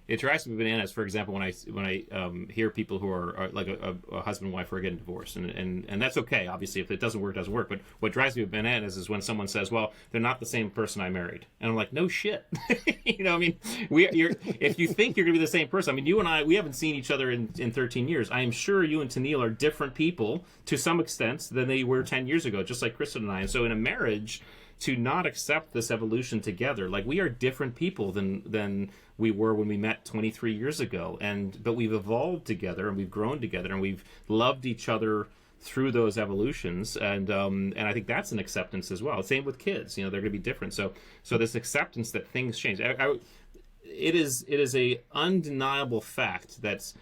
It drives me bananas. For example, when I hear people who are like a husband and wife who are getting divorced, and that's okay. Obviously, if it doesn't work, it doesn't work. But what drives me bananas is when someone says, "Well, they're not the same person I married," and I'm like, "No shit." You know, I mean, if you think you're gonna be the same person, I mean, you and I, we haven't seen each other in 13 years. I am sure you and Tennille are different people to some extent than they were 10 years ago, just like Kristen and I. And so in a marriage, to not accept this evolution together. Like, we are different people than we were when we met 23 years ago, but we've evolved together, and we've grown together, and we've loved each other through those evolutions, and I think that's an acceptance as well. Same with kids, they're going to be different. So this acceptance that things change. It is a undeniable fact that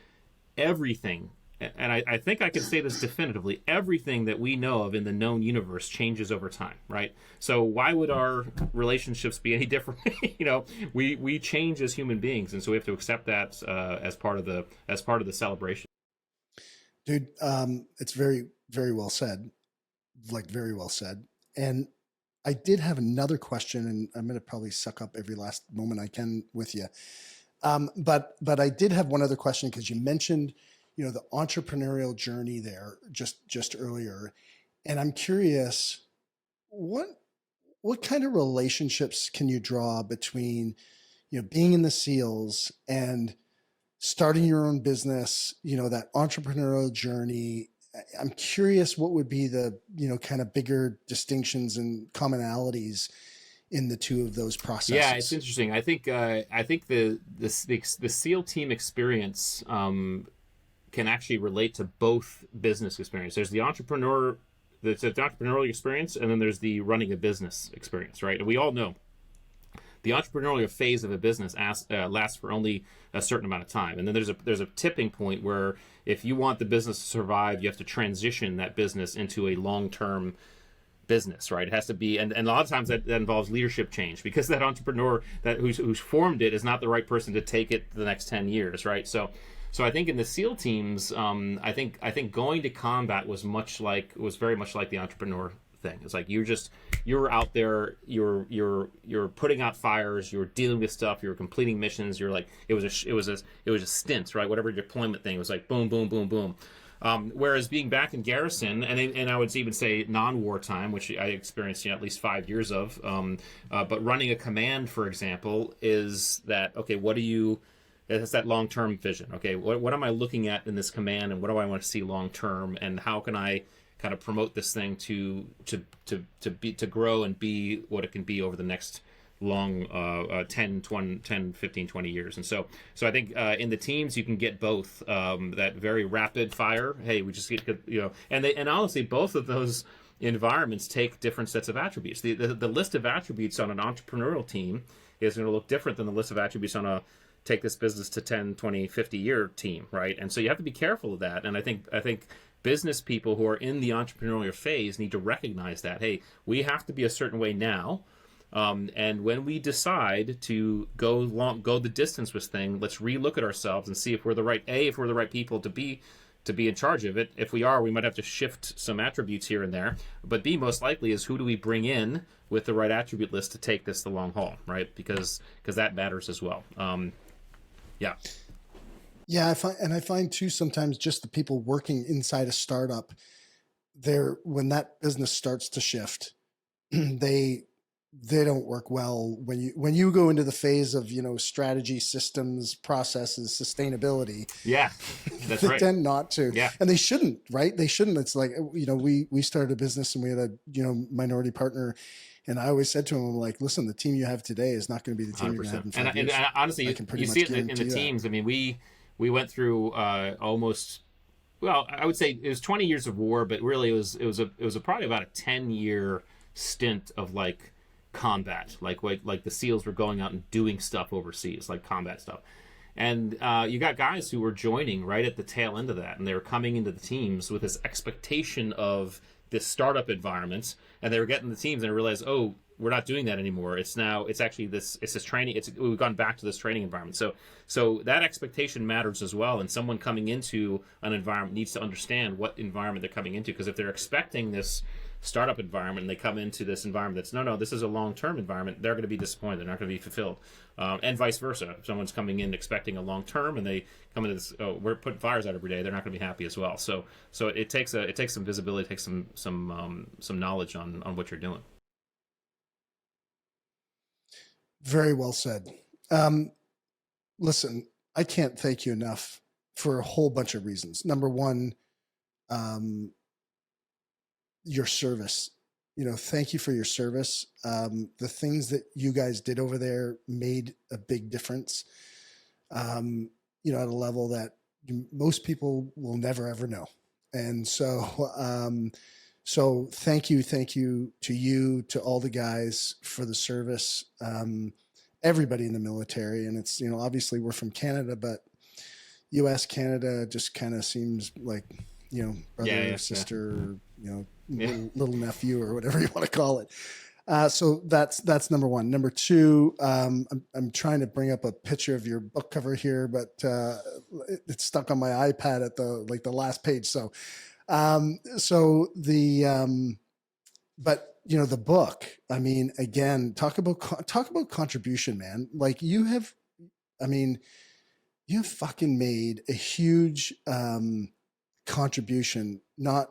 everything, and I think I can say this definitively, everything that we know of in the known universe changes over time, right? So why would our relationships be any different? We change as human beings, and so we have to accept that as part of the celebration. Dude, it's very, very well said, like very well said. And I did have another question, and I'm going to probably suck up every last moment I can with you. But I did have one other question, because you mentioned, the entrepreneurial journey there just earlier. And I'm curious, what kind of relationships can you draw between, being in the SEALs and starting your own business, that entrepreneurial journey? I'm curious what would be the, kind of bigger distinctions and commonalities in the two of those processes. Yeah, it's interesting. I think the SEAL team experience can actually relate to both business experience. There's the entrepreneurial experience, and then there's the running a business experience, right? And we all know the entrepreneurial phase of a business lasts for only a certain amount of time, and then there's a tipping point where if you want the business to survive, you have to transition that business into a long-term business, right? It has to be, and a lot of times that involves leadership change, because that entrepreneur who's formed it is not the right person to take it the next 10 years, right? So I think in the SEAL teams, I think going to combat was very much like the entrepreneur thing. It's like you're out there, you're putting out fires, you're dealing with stuff, you're completing missions. You're like, it was a stint, right? Whatever deployment thing, it was like boom, boom, boom, boom. Whereas being back in garrison, and I would even say non-wartime, which I experienced at least 5 years of, but running a command, for example, is that, okay, it's that long-term vision. Okay, what am I looking at in this command, and what do I want to see long-term, and how can I kind of promote this thing to grow and be what it can be over the next long 10, 15, 20 years. And so I think in the teams you can get both that very rapid fire. Hey, we just get, and honestly, both of those environments take different sets of attributes. The list of attributes on an entrepreneurial team is going to look different than the list of attributes on a take this business to 10, 20, 50 year team, right? And so you have to be careful of that. And I think business people who are in the entrepreneurial phase need to recognize that, hey, we have to be a certain way now. And when we decide to go the distance with thing, let's relook at ourselves and see if we're the right people to be in charge of it. If we are, we might have to shift some attributes here and there. But B, most likely, is who do we bring in with the right attribute list to take this the long haul, right? Because that matters as well. Yeah. Yeah, I find too sometimes just the people working inside a startup, when that business starts to shift, they don't work well when you go into the phase of strategy, systems, processes, sustainability. Yeah, that's they right. tend not to. Yeah, and they shouldn't, right? They shouldn't. It's like we started a business and we had a minority partner. And I always said to him, I'm like, listen, the team you have today is not going to be the team 100%. You're going to have in 5 years. And honestly, you see it in the teams. I mean, we went through almost, well, I would say it was 20 years of war, but really it was probably about a 10-year stint of like combat, like the SEALs were going out and doing stuff overseas, like combat stuff. And you got guys who were joining right at the tail end of that, and they were coming into the teams with this expectation of this startup environment, and they were getting the teams and they realized, oh, we're not doing that anymore. It's actually this training. We've gone back to this training environment. So that expectation matters as well. And someone coming into an environment needs to understand what environment they're coming into. Because if they're expecting this startup environment and they come into this environment that's no, this is a long-term environment, they're going to be disappointed. They're not going to be fulfilled. And vice versa. If someone's coming in expecting a long-term and they come into this, oh, we're putting fires out every day, they're not going to be happy as well. So it takes some visibility, it takes some knowledge on what you're doing. Very well said. Listen, I can't thank you enough for a whole bunch of reasons. Number one, your service thank you for your service. The things that you guys did over there made a big difference, at a level that most people will never, ever know. And so thank you to you, to all the guys for the service, everybody in the military. And it's, obviously we're from Canada, but US, Canada just kind of seems like, brother, sister, little nephew or whatever you want to call it. So that's number one. Number two, I'm trying to bring up a picture of your book cover here, but it's stuck on my iPad at the last page. So but the book, I mean, again, talk about contribution, man. Like you have fucking made a huge contribution, not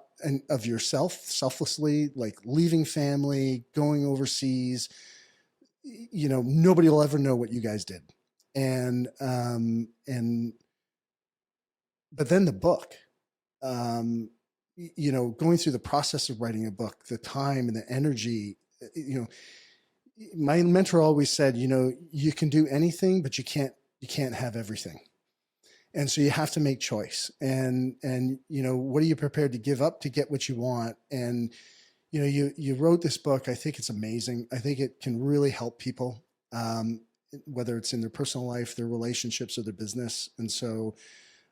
of yourself, selflessly, like leaving family, going overseas. Nobody will ever know what you guys did. And but then the book, going through the process of writing a book, the time and the energy, my mentor always said, you can do anything, but you can't have everything. And so you have to make choice, and what are you prepared to give up to get what you want? And, you wrote this book. I think it's amazing. I think it can really help people, whether it's in their personal life, their relationships, or their business. And so,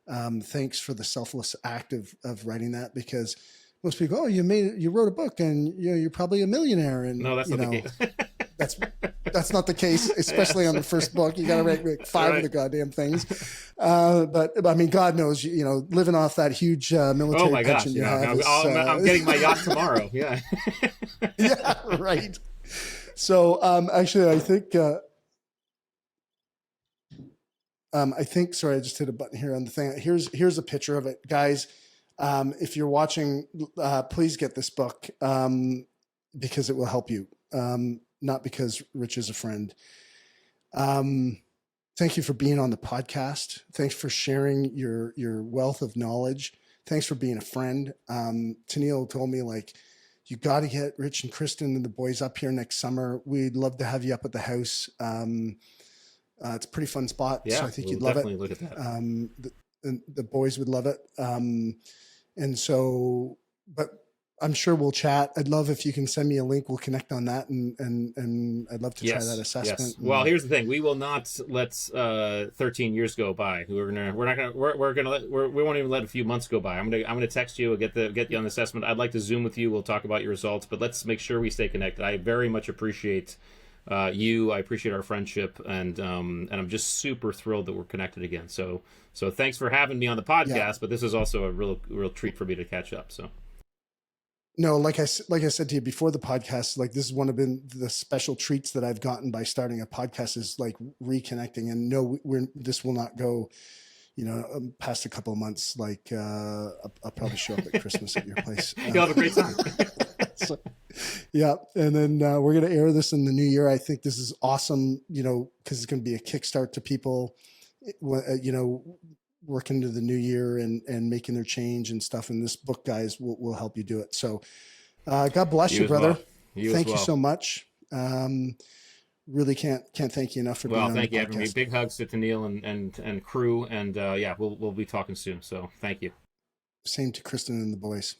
thanks for the selfless act of writing that, because most people, you wrote a book and you're probably a millionaire. And no, that's not the case. That's not the case, especially on the first book. You got to make 5 of the goddamn things. But I mean, God knows, living off that huge military pension you have. I'm getting my yacht tomorrow. Yeah. Yeah, right. So actually, I think, sorry, I just hit a button here on the thing. Here's a picture of it, guys. If you're watching, please get this book because it will help you. Not because Rich is a friend. Thank you for being on the podcast. Thanks for sharing your wealth of knowledge. Thanks for being a friend. Tennille told me, like, you got to get Rich and Kristen and the boys up here next summer. We'd love to have you up at the house. It's a pretty fun spot. Yeah, so I think you'd love it. Definitely look at that. The boys would love it. But I'm sure we'll chat. I'd love if you can send me a link. We'll connect on that, and I'd love to try that assessment. Yes. Well, here's the thing: we will not let 13 years go by. We won't even let a few months go by. I'm gonna text you. I'll get you on the assessment. I'd like to Zoom with you. We'll talk about your results, but let's make sure we stay connected. I very much appreciate you. I appreciate our friendship, and I'm just super thrilled that we're connected again. So thanks for having me on the podcast. Yeah. But this is also a real treat for me to catch up. So. No, like I said to you before the podcast, like this is one of the special treats that I've gotten by starting a podcast, is like reconnecting. And no, this will not go, past a couple of months. Like I'll probably show up at Christmas at your place. You'll have a great time. So, yeah, and then we're going to air this in the new year. I think this is awesome, because it's going to be a kickstart to people, working into the new year and making their change and stuff. And this book, guys, will help you do it. So God bless you, brother. Well. Thank you so much. Really can't thank you enough for being on the podcast. Well, thank you. Big hugs to Tennille and crew. And we'll be talking soon. So thank you. Same to Kristen and the boys.